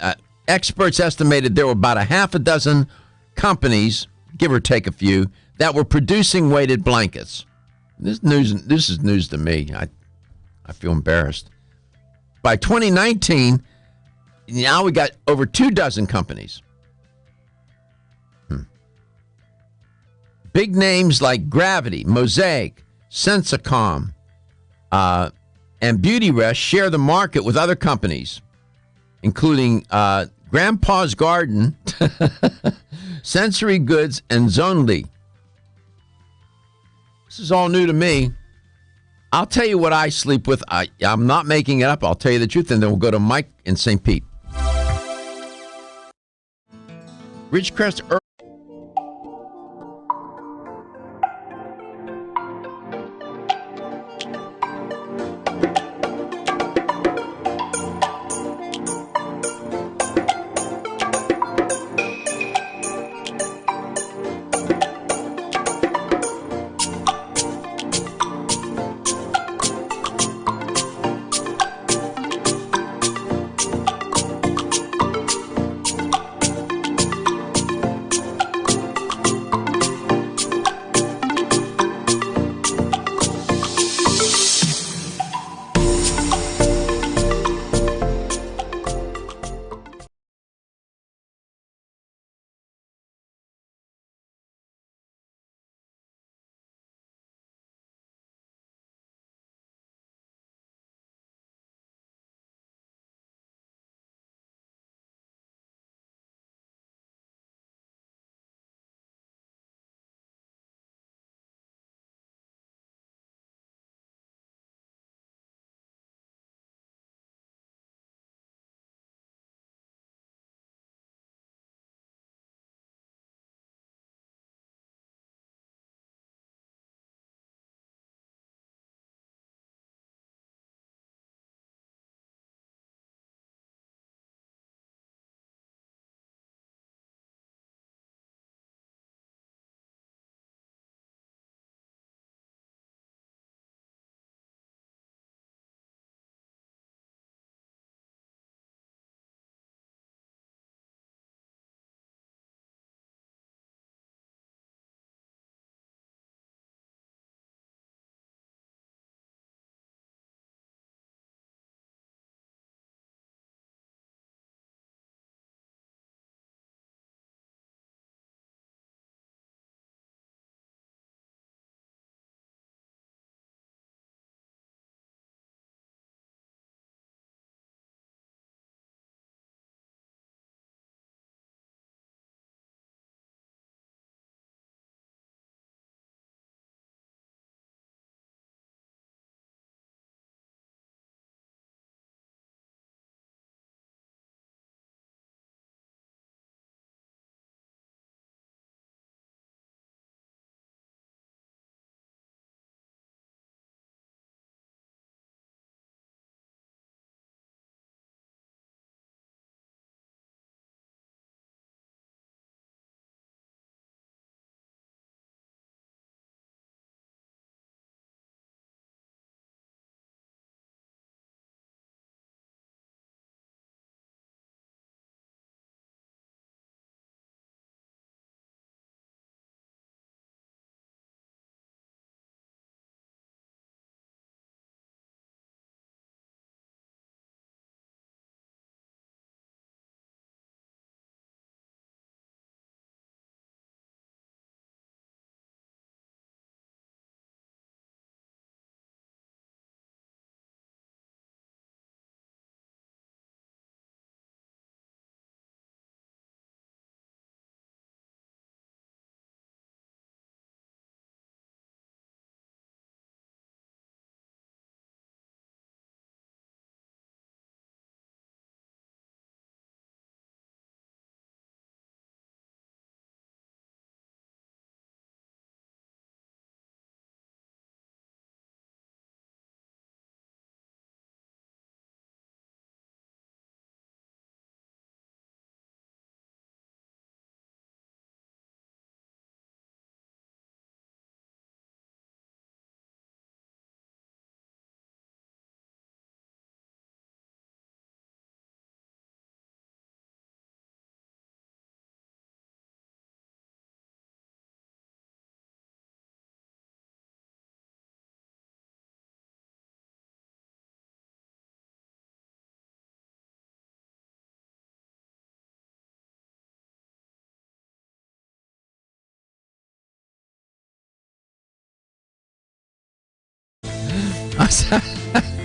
experts estimated there were about a half a dozen companies, give or take a few, that were producing weighted blankets. This is news to me. I feel embarrassed. By 2019, now we got over 24 companies. Big names like Gravity, Mosaic, Sensacom, and Beautyrest share the market with other companies, including Grandpa's Garden, Sensory Goods, and Zonely. This is all new to me. I'll tell you what I sleep with. I'm not making it up. I'll tell you the truth, and then we'll go to Mike in St. Pete. Ridgecrest.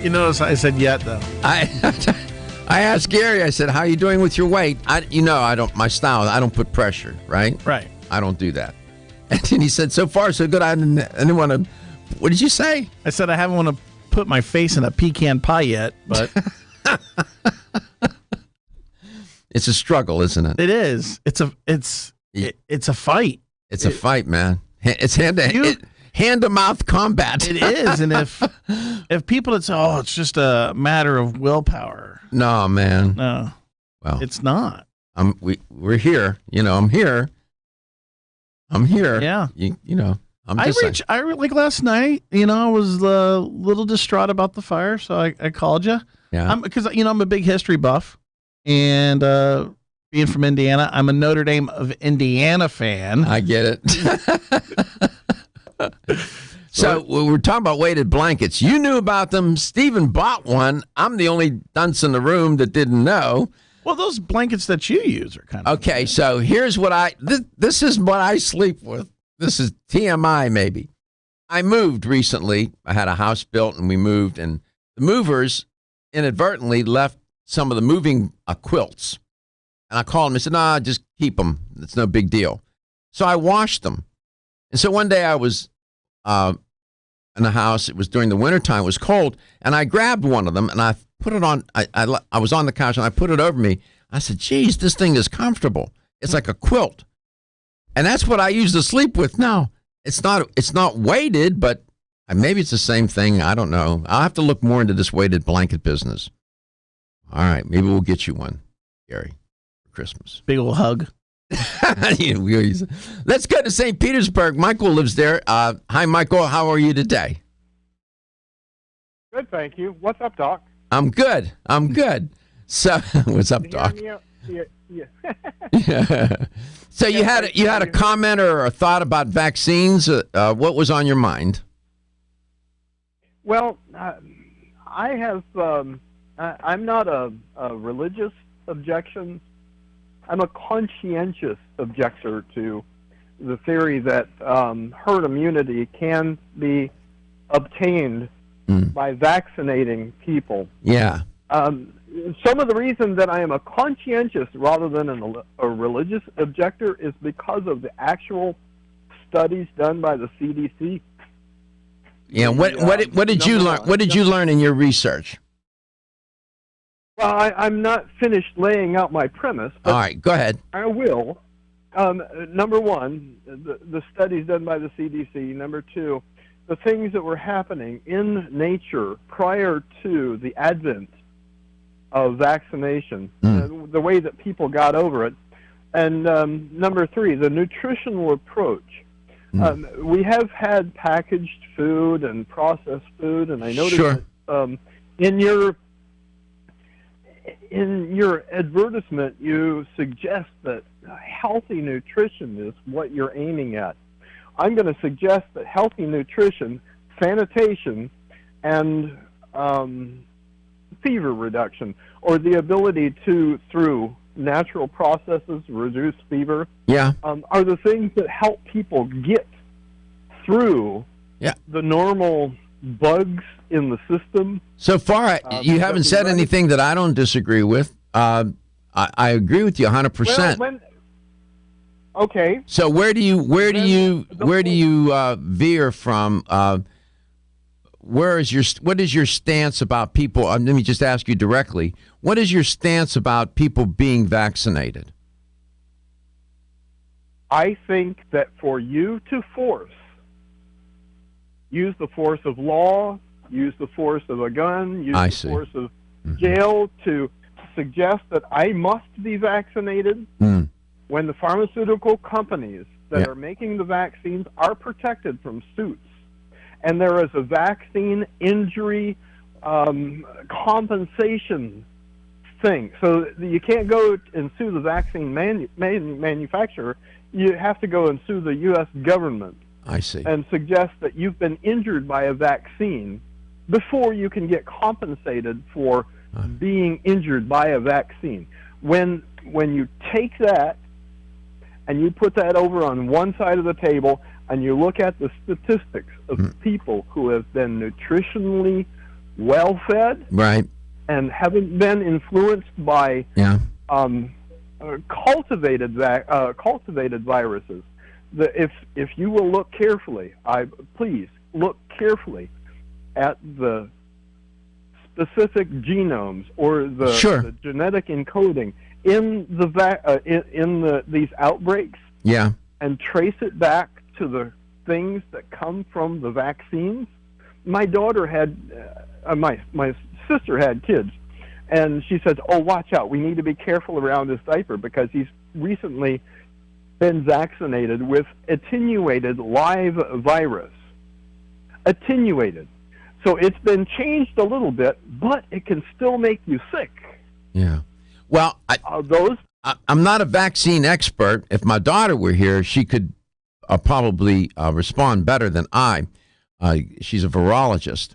You notice I said yet though. I asked Gary. I said, "How are you doing with your weight?" I don't. My style. I don't put pressure. Right. Right. I don't do that. And then he said, "So far, so good." I didn't want to. What did you say? I said I haven't want to put my face in a pecan pie yet, but it's a struggle, isn't it? it is. It's a fight. It's a fight, man. It's hand to mouth combat. It is, and if people would say, "Oh, it's just a matter of willpower," No, man. no, Well, it's not. we're here. I'm here. I'm here. Yeah. I'm just saying. I like last night. I was a little distraught about the fire, so I called you. Yeah. Because I'm a big history buff, and being from Indiana, I'm a Notre Dame of Indiana fan. I get it. So we're talking about weighted blankets. You knew about them. Steven bought one. I'm the only dunce in the room that didn't know. Well, those blankets that you use are kind of Okay, so here's what this is what I sleep with. This is TMI maybe. I moved recently. I had a house built and we moved, and the movers inadvertently left some of the moving quilts. And I called them and said, "Nah, just keep them. It's no big deal." So I washed them. And so one day I was in the house. It was during the wintertime. It was cold. And I grabbed one of them and I put it on. I was on the couch and I put it over me. I said, "Geez, this thing is comfortable. It's like a quilt." And that's what I use to sleep with now. It's not weighted, but maybe it's the same thing. I don't know. I'll have to look more into this weighted blanket business. All right, maybe we'll get you one, Gary, for Christmas. big old hug. Let's go to St. Petersburg. Michael lives there. Hi, Michael. How are you today? Good, thank you. What's up, Doc? I'm good. So, what's up, Doc? Yeah. Yeah. So you had a comment or a thought about vaccines. What was on your mind? Well, I have. I'm not a religious objection. I'm a conscientious objector to the theory that herd immunity can be obtained by vaccinating people. Yeah. Some of the reason that I am a conscientious rather than a religious objector is because of the actual studies done by the CDC. Yeah. What did you learn? What did you learn in your research? Well, I'm not finished laying out my premise. But All right, go ahead. I will. Number one, the studies done by the CDC. Number two, the things that were happening in nature prior to the advent of vaccination, the way that people got over it. And number three, the nutritional approach. We have had packaged food and processed food, and I noticed that in your advertisement, you suggest that healthy nutrition is what you're aiming at. I'm going to suggest that healthy nutrition, sanitation, and fever reduction, or the ability to, through natural processes, reduce fever, are the things that help people get through the normal bugs in the system. So far, you haven't said anything that I don't disagree with. I agree with you 100%. Okay. So where do you veer from? What is your stance about people? Let me just ask you directly. What is your stance about people being vaccinated? I think that for you to use the force of law, use the force of a gun, use the force of jail to suggest that I must be vaccinated when the pharmaceutical companies that are making the vaccines are protected from suits. And there is a vaccine injury compensation thing. So you can't go and sue the vaccine manufacturer. You have to go and sue the U.S. government. I see. And suggest that you've been injured by a vaccine before you can get compensated for being injured by a vaccine. When you take that and you put that over on one side of the table, and you look at the statistics of people who have been nutritionally well fed, Right. and haven't been influenced by Yeah. cultivated viruses. If you will look carefully, please look carefully at the specific genomes or the genetic encoding in these outbreaks, Yeah. and trace it back to the things that come from the vaccines. My daughter had, my sister had kids, and she says, "Oh, watch out! We need to be careful around this diaper because he's recently been vaccinated with attenuated live virus." Attenuated. So it's been changed a little bit, but it can still make you sick. Yeah. Well, I'm not a vaccine expert. If my daughter were here, she could probably respond better than I. She's a virologist.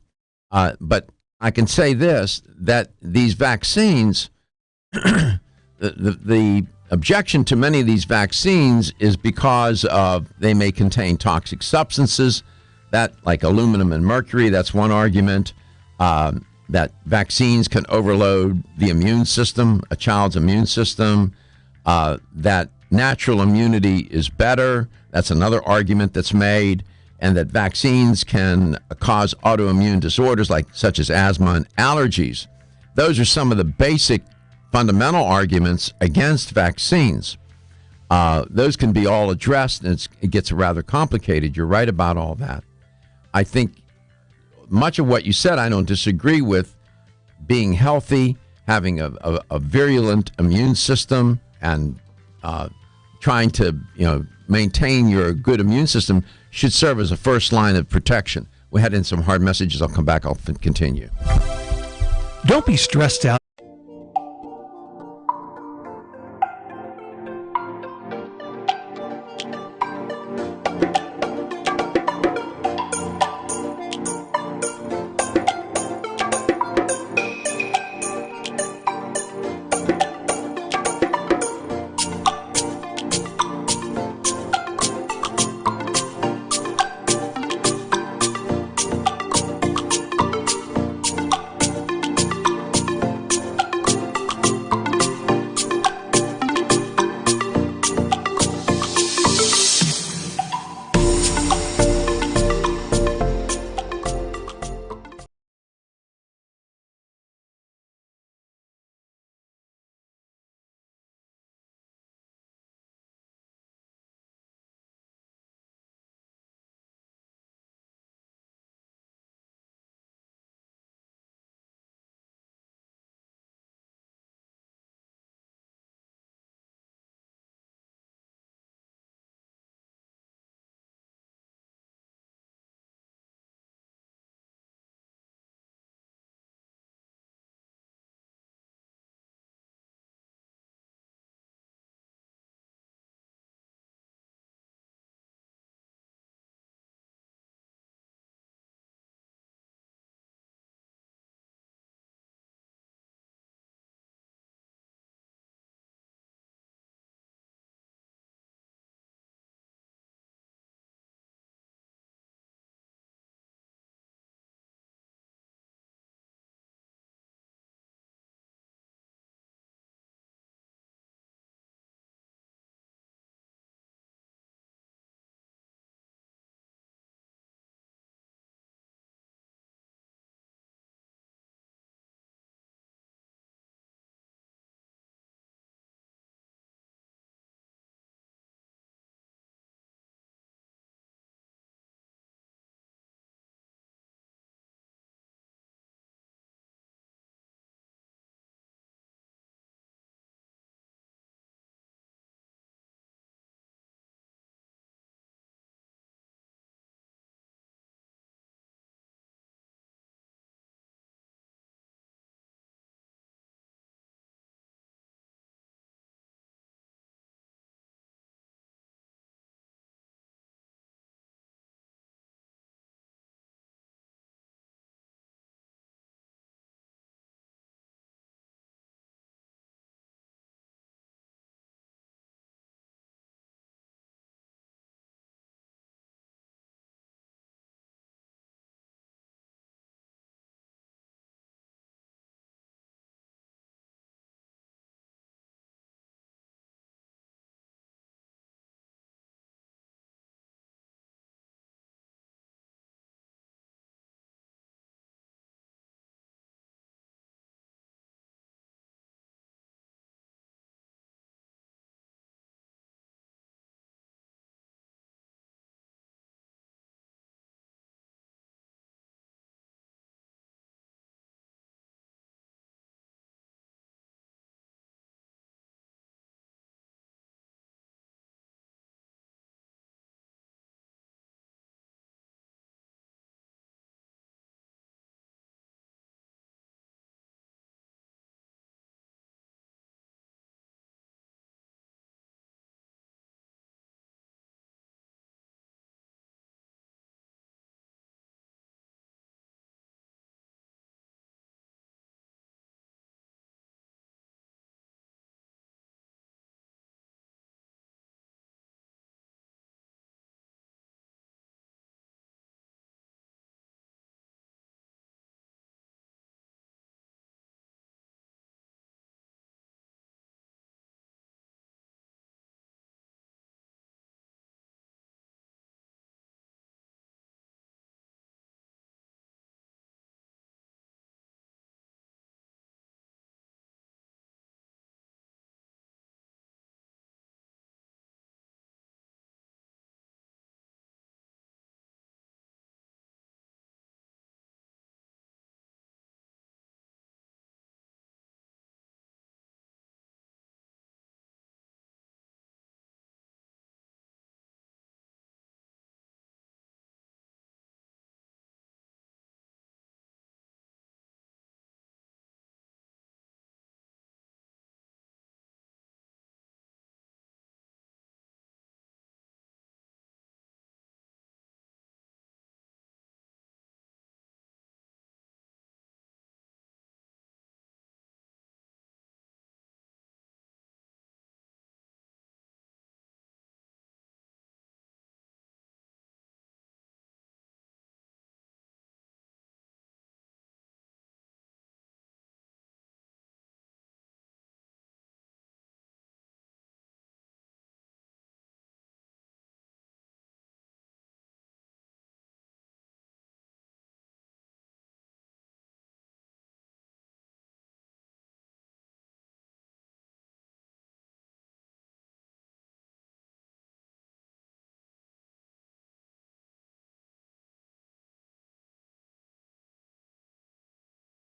But I can say this, that these vaccines, the objection to many of these vaccines is because of they may contain toxic substances, that like aluminum and mercury. That's one argument. That vaccines can overload the immune system, a child's immune system, that natural immunity is better. That's another argument that's made, and that vaccines can cause autoimmune disorders such as asthma and allergies. Those are some of the basic fundamental arguments against vaccines. Those can be all addressed, and it gets rather complicated. You're right about all that. I think much of what you said, I don't disagree with. Being healthy, having a virulent immune system, and trying to maintain your good immune system should serve as a first line of protection. We had in some hard messages. I'll come back. I'll continue. Don't be stressed out.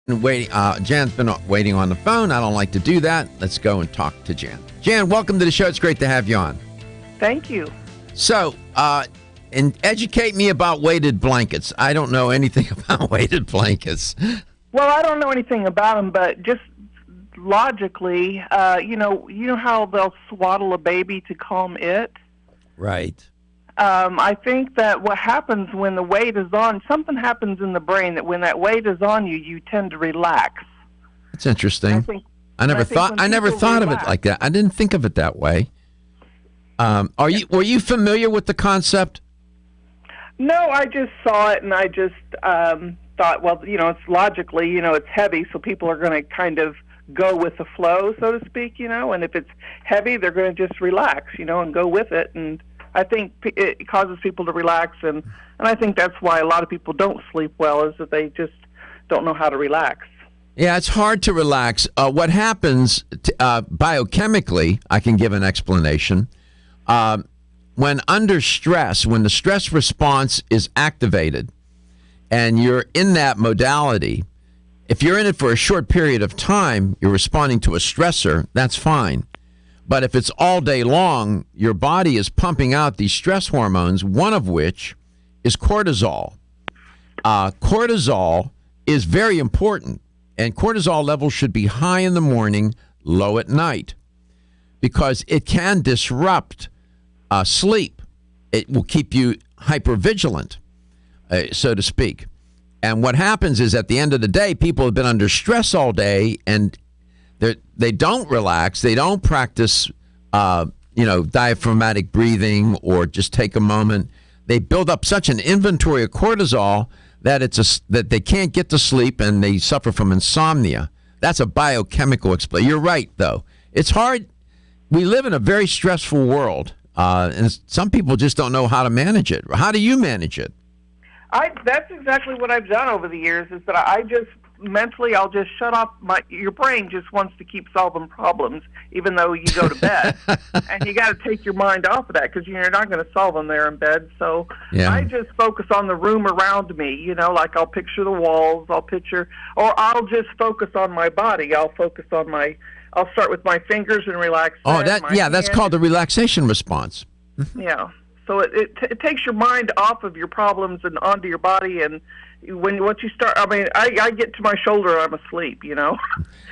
Waiting. Jan's been waiting on the phone. I don't like to do that. Let's go and talk to Jan. Jan, welcome to the show. It's great to have you on. Thank you. So, and educate me about weighted blankets. I don't know anything about weighted blankets. Well, I don't know anything about them, but just logically, you know how they'll swaddle a baby to calm it? Right. I think that what happens when the weight is on, something happens in the brain that when that weight is on you, you tend to relax. That's interesting. I never thought of it like that. I didn't think of it that way. Were you familiar with the concept? No, I just saw it and I just thought, well, it's logically, it's heavy, so people are going to kind of go with the flow, so to speak, and if it's heavy, they're going to just relax, and go with it. And I think it causes people to relax, and I think that's why a lot of people don't sleep well, is that they just don't know how to relax. Yeah, it's hard to relax. What happens biochemically, I can give an explanation. When under stress, when the stress response is activated and you're in that modality, if you're in it for a short period of time, you're responding to a stressor, that's fine. But if it's all day long, your body is pumping out these stress hormones, one of which is cortisol. Cortisol is very important, and cortisol levels should be high in the morning, low at night, because it can disrupt sleep. It will keep you hypervigilant, so to speak. And what happens is at the end of the day, people have been under stress all day, and they don't relax. They don't practice, diaphragmatic breathing or just take a moment. They build up such an inventory of cortisol that that they can't get to sleep, and they suffer from insomnia. That's a biochemical explanation. You're right, though. It's hard. We live in a very stressful world, and some people just don't know how to manage it. How do you manage it? That's exactly what I've done over the years, is that I just mentally, I'll just shut off. Your brain just wants to keep solving problems, even though you go to bed. And you got to take your mind off of that, because you're not going to solve them there in bed. So I just focus on the room around me, like I'll picture the walls, or I'll just focus on my body. I'll start with my fingers and relax. That's called the relaxation response. Yeah. So it takes your mind off of your problems and onto your body, and once you start, I get to my shoulder, I'm asleep, Yeah,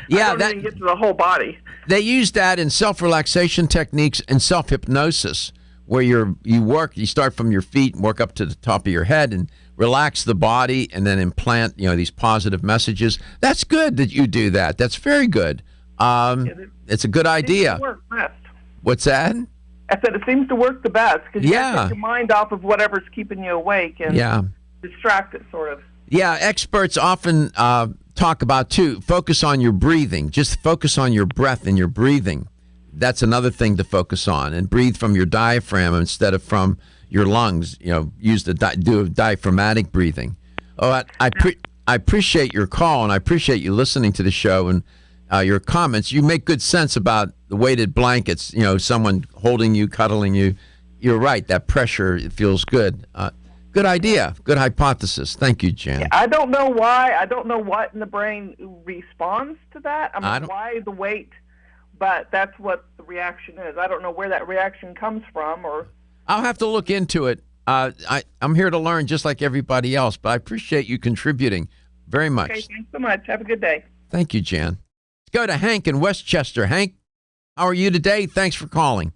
I don't even get to the whole body. They use that in self-relaxation techniques and self-hypnosis, where you start from your feet and work up to the top of your head and relax the body, and then implant, these positive messages. That's good that you do that. That's very good. It's a good idea. It works best. What's that? I said it seems to work the best, because you take your mind off of whatever's keeping you awake and distract it, sort of. Yeah, experts often talk about, too, focus on your breathing. Just focus on your breath and your breathing. That's another thing to focus on, and breathe from your diaphragm instead of from your lungs. Do diaphragmatic breathing. I appreciate your call, and I appreciate you listening to the show and your comments. You make good sense about the weighted blankets, someone holding you, cuddling you. You're right. That pressure, it feels good. Good idea. Good hypothesis. Thank you, Jan. Yeah, I don't know why. I don't know what in the brain responds to that. Why the weight, but that's what the reaction is. I don't know where that reaction comes from. I'll have to look into it. I'm here to learn just like everybody else, but I appreciate you contributing very much. Okay, thanks so much. Have a good day. Thank you, Jan. Let's go to Hank in Westchester. Hank, how are you today? Thanks for calling.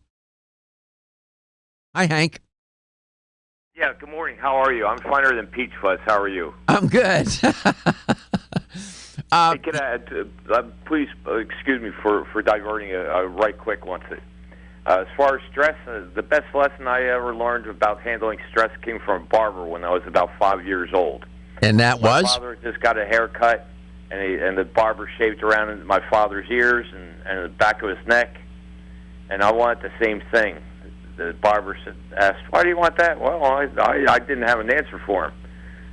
Hi, Hank. Yeah, good morning. How are you? I'm finer than Peach Fuzz. How are you? I'm good. Please excuse me for diverting right quick once. As far as stress, the best lesson I ever learned about handling stress came from a barber when I was about 5 years old. And that was? My father just got a haircut, and the barber shaved around my father's ears and the back of his neck, and I wanted the same thing. The barber asked, "Why do you want that?" Well, I didn't have an answer for him.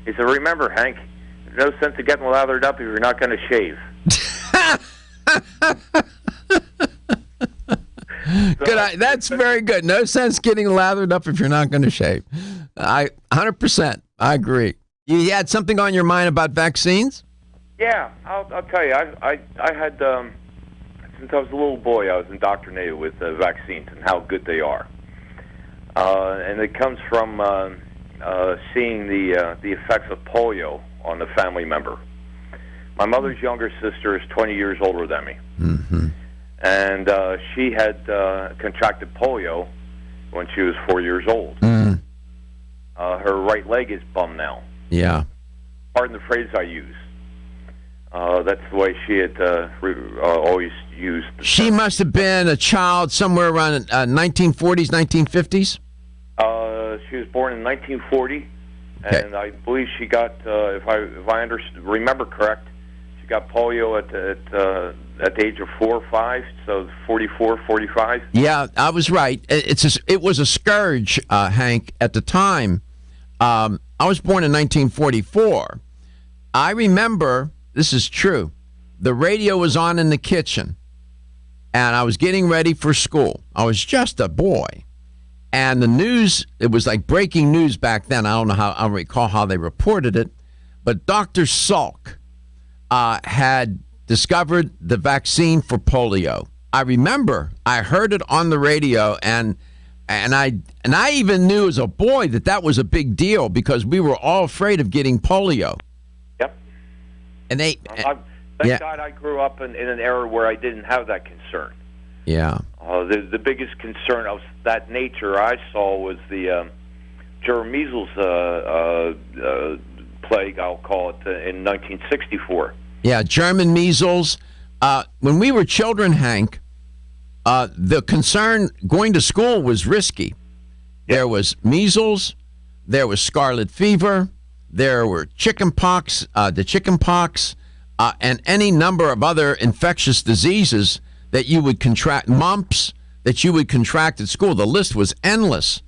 He said, "Remember, Hank, there's no sense of getting lathered up if you're not going to shave." That's very good. No sense getting lathered up if you're not going to shave. 100%. I agree. You had something on your mind about vaccines? Yeah, I'll tell you. I had since I was a little boy, I was indoctrinated with vaccines and how good they are, and it comes from seeing the effects of polio on the family member. My mother's younger sister is 20 years older than me, and she had contracted polio when she was 4 years old. Her right leg is bum now. Yeah. Pardon the phrase I use. That's the way she had always used. She must have been a child somewhere around 1940s, 1950s? She was born in 1940, Okay. and I believe she got, if I remember correct, she got polio at the age of 4 or 5, so 44, 45. Yeah, I was right. It was a scourge, Hank, at the time. I was born in 1944. I remember, this is true, the radio was on in the kitchen, and I was getting ready for school. I was just a boy. And the news, it was like breaking news back then. I don't recall how they reported it, but Dr. Salk had discovered the vaccine for polio. I remember I heard it on the radio, and I even knew as a boy that was a big deal because we were all afraid of getting polio. Yep. And Thank God I grew up in an era where I didn't have that concern. Yeah. The biggest concern of that nature I saw was the germ measles plague, I'll call it, in 1964. Yeah, German measles. When we were children, Hank, the concern going to school was risky. There was measles, there was scarlet fever, there were chickenpox, and any number of other infectious diseases that you would contract, mumps that you would contract at school. The list was endless.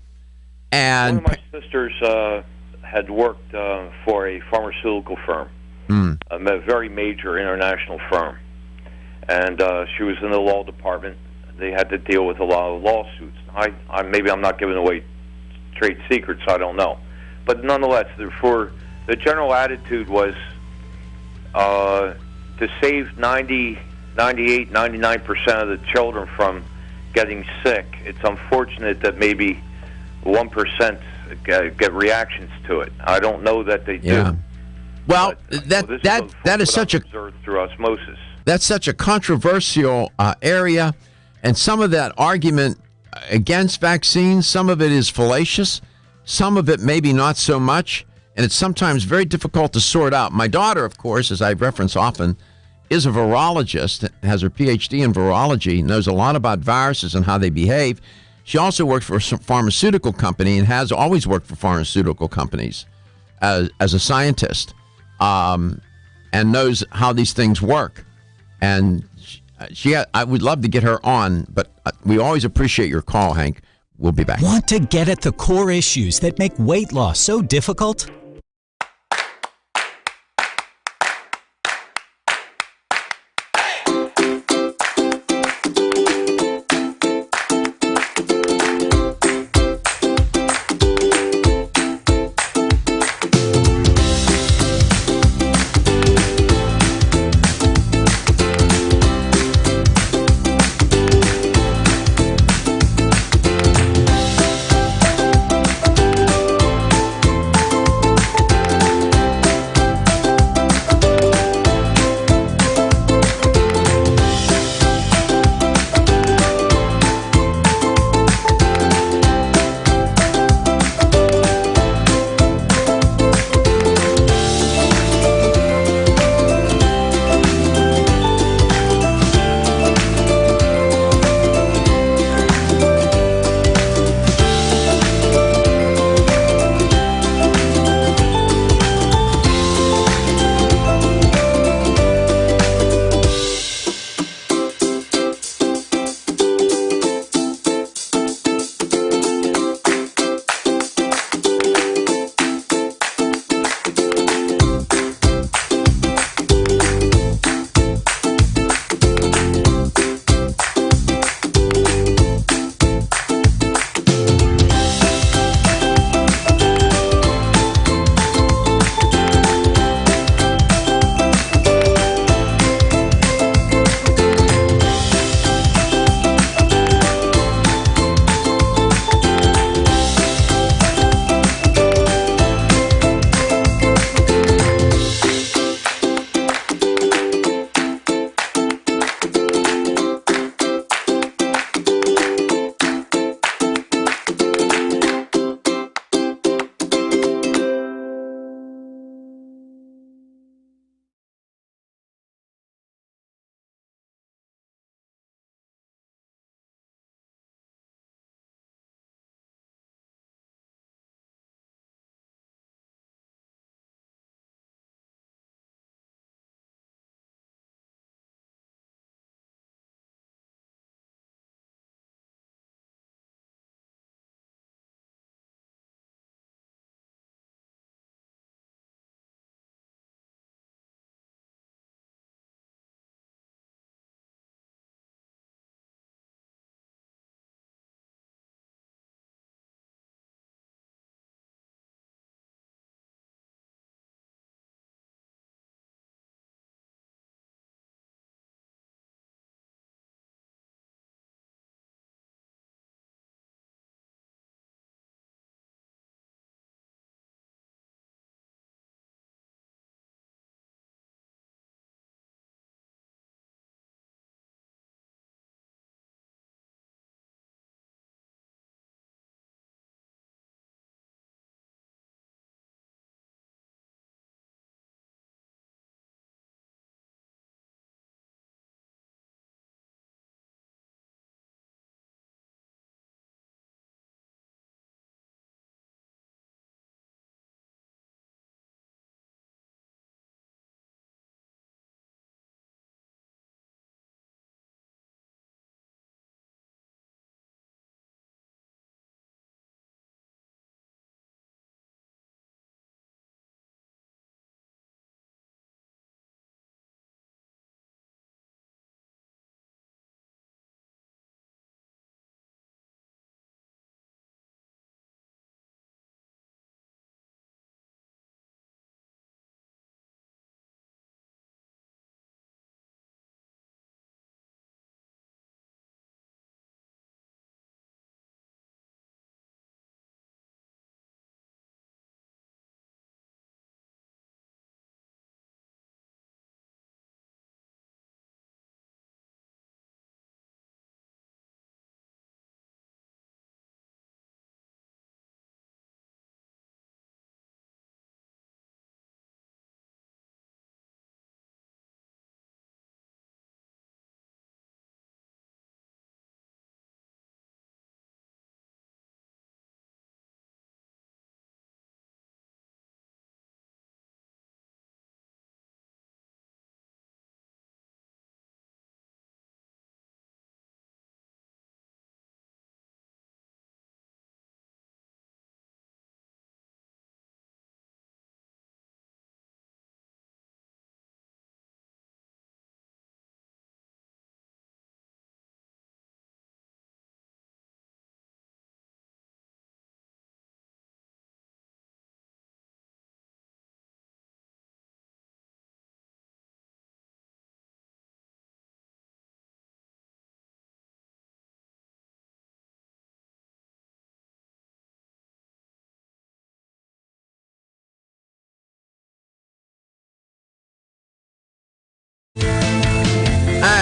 And one of my sisters had worked for a pharmaceutical firm, a very major international firm, and she was in the law department. They had to deal with a lot of lawsuits. Maybe I'm not giving away trade secrets, I don't know. But nonetheless, the general attitude was to save 98, 99% of the children from getting sick. It's unfortunate that maybe 1% get reactions to it. I don't know that they do. Well, But, that is such a observed through osmosis. That's such a controversial area, and some of that argument against vaccines, some of it is fallacious, some of it maybe not so much, and it's sometimes very difficult to sort out. My daughter, of course, as I reference often, is a virologist, has her PhD in virology, knows a lot about viruses and how they behave. She also worked for a pharmaceutical company and has always worked for pharmaceutical companies as a scientist, and knows how these things work. And I would love to get her on, but we always appreciate your call, Hank. We'll be back. Want to get at the core issues that make weight loss so difficult?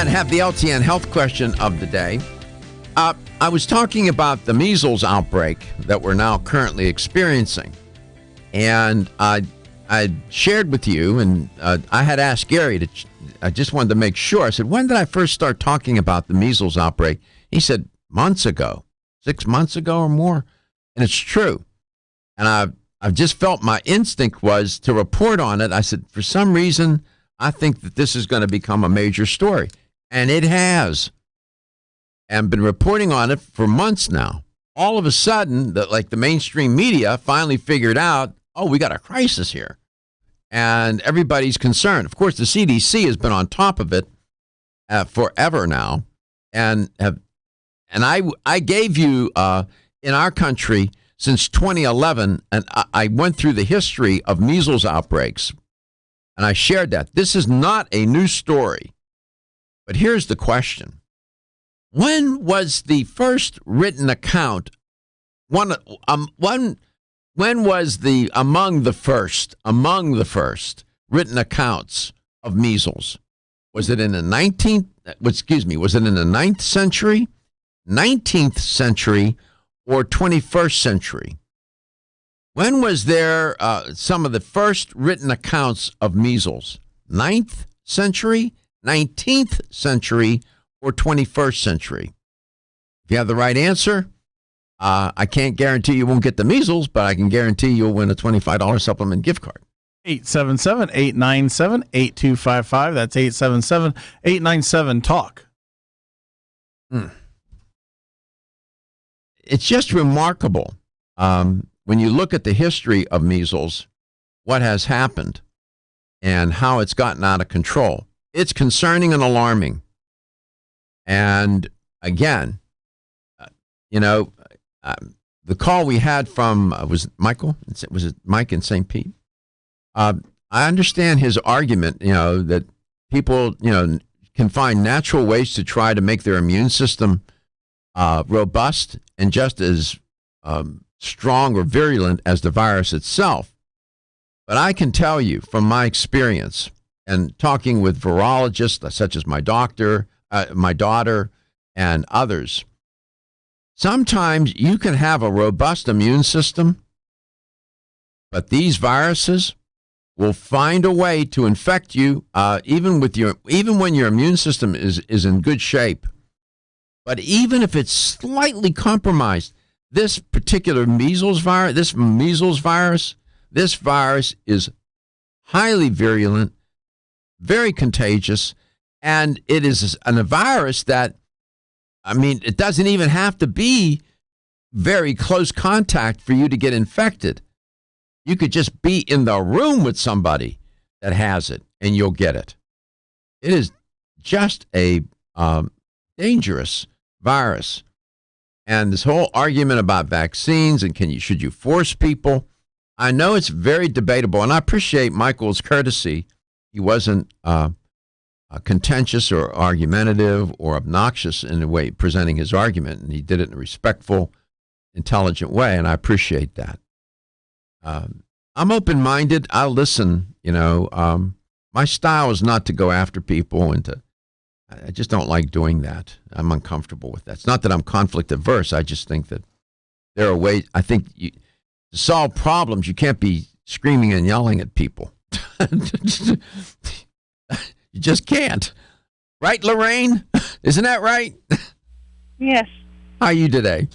and have the LTN health question of the day. I was talking about the measles outbreak that we're now currently experiencing. And I shared with you, and I had asked Gary I just wanted to make sure. I said, when did I first start talking about the measles outbreak? He said, months ago, 6 months ago or more. And it's true. And I've just felt my instinct was to report on it. I said, for some reason, I think that this is going to become a major story. And it has. And been reporting on it for months now. All of a sudden, the mainstream media finally figured out, oh, we got a crisis here. And everybody's concerned. Of course, the CDC has been on top of it forever now. And I gave you, in our country, since 2011, and I went through the history of measles outbreaks, and I shared that. This is not a new story. But here's the question. When was the first written account, when was among the first written accounts of measles? Was it in the 9th century, 19th century, or 21st century? When was there some of the first written accounts of measles? 9th century, 19th century, or 21st century? If you have the right answer, I can't guarantee you won't get the measles, but I can guarantee you'll win a $25 supplement gift card. 877-897-8255. That's 877-897-TALK. It's just remarkable when you look at the history of measles, what has happened and how it's gotten out of control. It's concerning and alarming. And again, the call we had from, was it Michael? Was it Mike in St. Pete? I understand his argument, that people, can find natural ways to try to make their immune system robust and just as strong or virulent as the virus itself. But I can tell you from my experience and talking with virologists such as my daughter, and others, sometimes you can have a robust immune system, but these viruses will find a way to infect you, even when your immune system is in good shape. But even if it's slightly compromised, this particular measles virus is highly virulent, very contagious, and it is a virus that, it doesn't even have to be very close contact for you to get infected. You could just be in the room with somebody that has it, and you'll get it. It is just a dangerous virus. And this whole argument about vaccines and should you force people, I know it's very debatable, and I appreciate Michael's courtesy. He wasn't contentious or argumentative or obnoxious in the way presenting his argument, and he did it in a respectful, intelligent way, and I appreciate that. I'm open-minded. I'll listen. My style is not to go after people, and I just don't like doing that. I'm uncomfortable with that. It's not that I'm conflict averse. I just think that there are ways. I think to solve problems, you can't be screaming and yelling at people. You just can't. Right, Lorraine? Isn't that right? Yes. How are you today?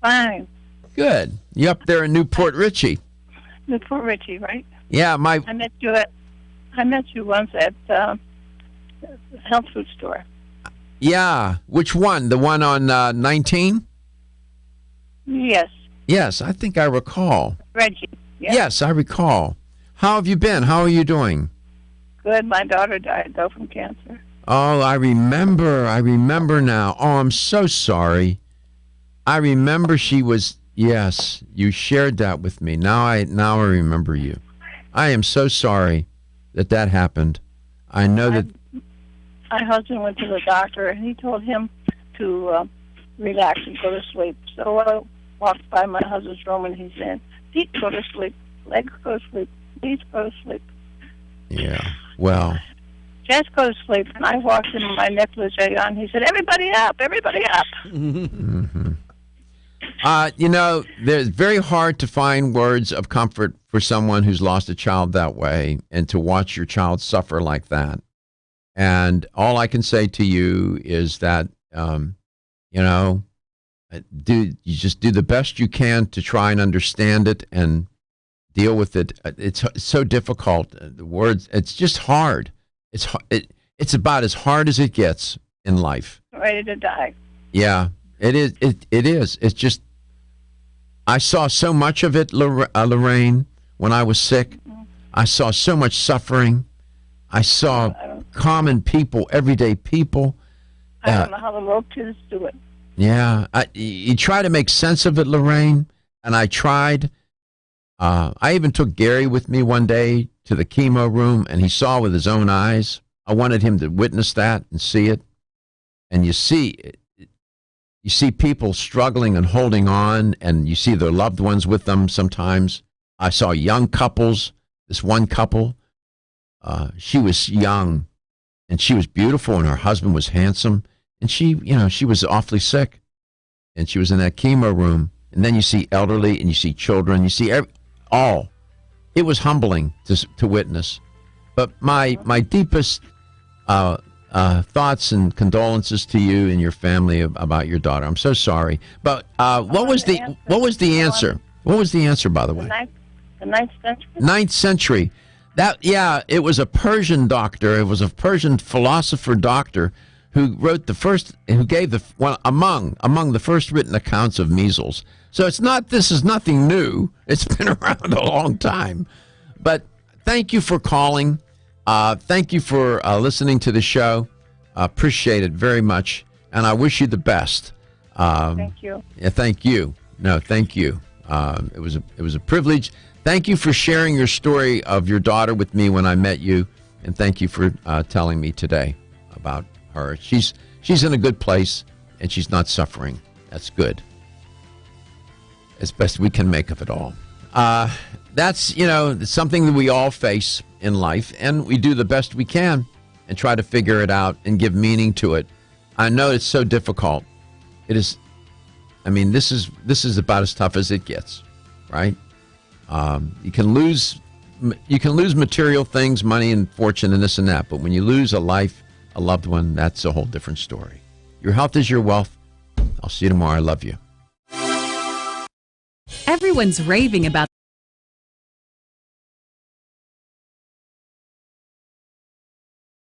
Fine. Good. You up there in Newport Richey? Newport Richey, right? Yeah, I met you once at the health food store. Yeah. Which one? The one on 19? Yes. Yes, I think I recall. Reggie. Yeah. Yes, I recall. How have you been? How are you doing? Good. My daughter died, though, from cancer. Oh, I remember now. Oh, I'm so sorry. I remember she was, yes, you shared that with me. Now I remember you. I am so sorry that happened. I know that. My husband went to the doctor, and he told him to relax and go to sleep. So I walked by my husband's room, and he said, "Feet go to sleep, legs go to sleep, knees go to sleep." Yeah. Well, just go to sleep. And I walked in, and my neck was on. He said, everybody up, everybody up. Mm-hmm. There's very hard to find words of comfort for someone who's lost a child that way, and to watch your child suffer like that. And all I can say to you is that, you just do the best you can to try and understand it and deal with it. It's so difficult. The words, it's just hard. It's about as hard as it gets in life. Ready to die. Yeah, it is. It is. It's just, I saw so much of it, Lorraine, when I was sick. I saw so much suffering. I saw common people, everyday people. I don't know how the roaches do it. Yeah. You try to make sense of it, Lorraine, and I tried. I even took Gary with me one day to the chemo room, and he saw with his own eyes. I wanted him to witness that and see it. And you see people struggling and holding on, and you see their loved ones with them sometimes. I saw young couples. This one couple, she was young, and she was beautiful, and her husband was handsome. And she was awfully sick, and she was in that chemo room. And then you see elderly, and you see children, you see all. It was humbling to witness. But my deepest thoughts and condolences to you and your family about your daughter. I'm so sorry. But what was the answer? What was the answer, by the way? The 9th century. 9th century. It was a Persian doctor. It was a Persian philosopher doctor who wrote among the first written accounts of measles. So this is nothing new. It's been around a long time. But thank you for calling. Thank you for listening to the show. Appreciate it very much. And I wish you the best. Thank you. Yeah, thank you. No, thank you. It was a privilege. Thank you for sharing your story of your daughter with me when I met you. And thank you for telling me today about her. She's in a good place, and she's not suffering. That's good. As best we can make of it all. That's something that we all face in life, and we do the best we can and try to figure it out and give meaning to it. I know it's so difficult. It is. I mean, this is about as tough as it gets, right? You can lose material things, money and fortune and this and that, but when you lose a life, a loved one, that's a whole different story. Your health is your wealth. I'll see you tomorrow. I love you. Everyone's raving about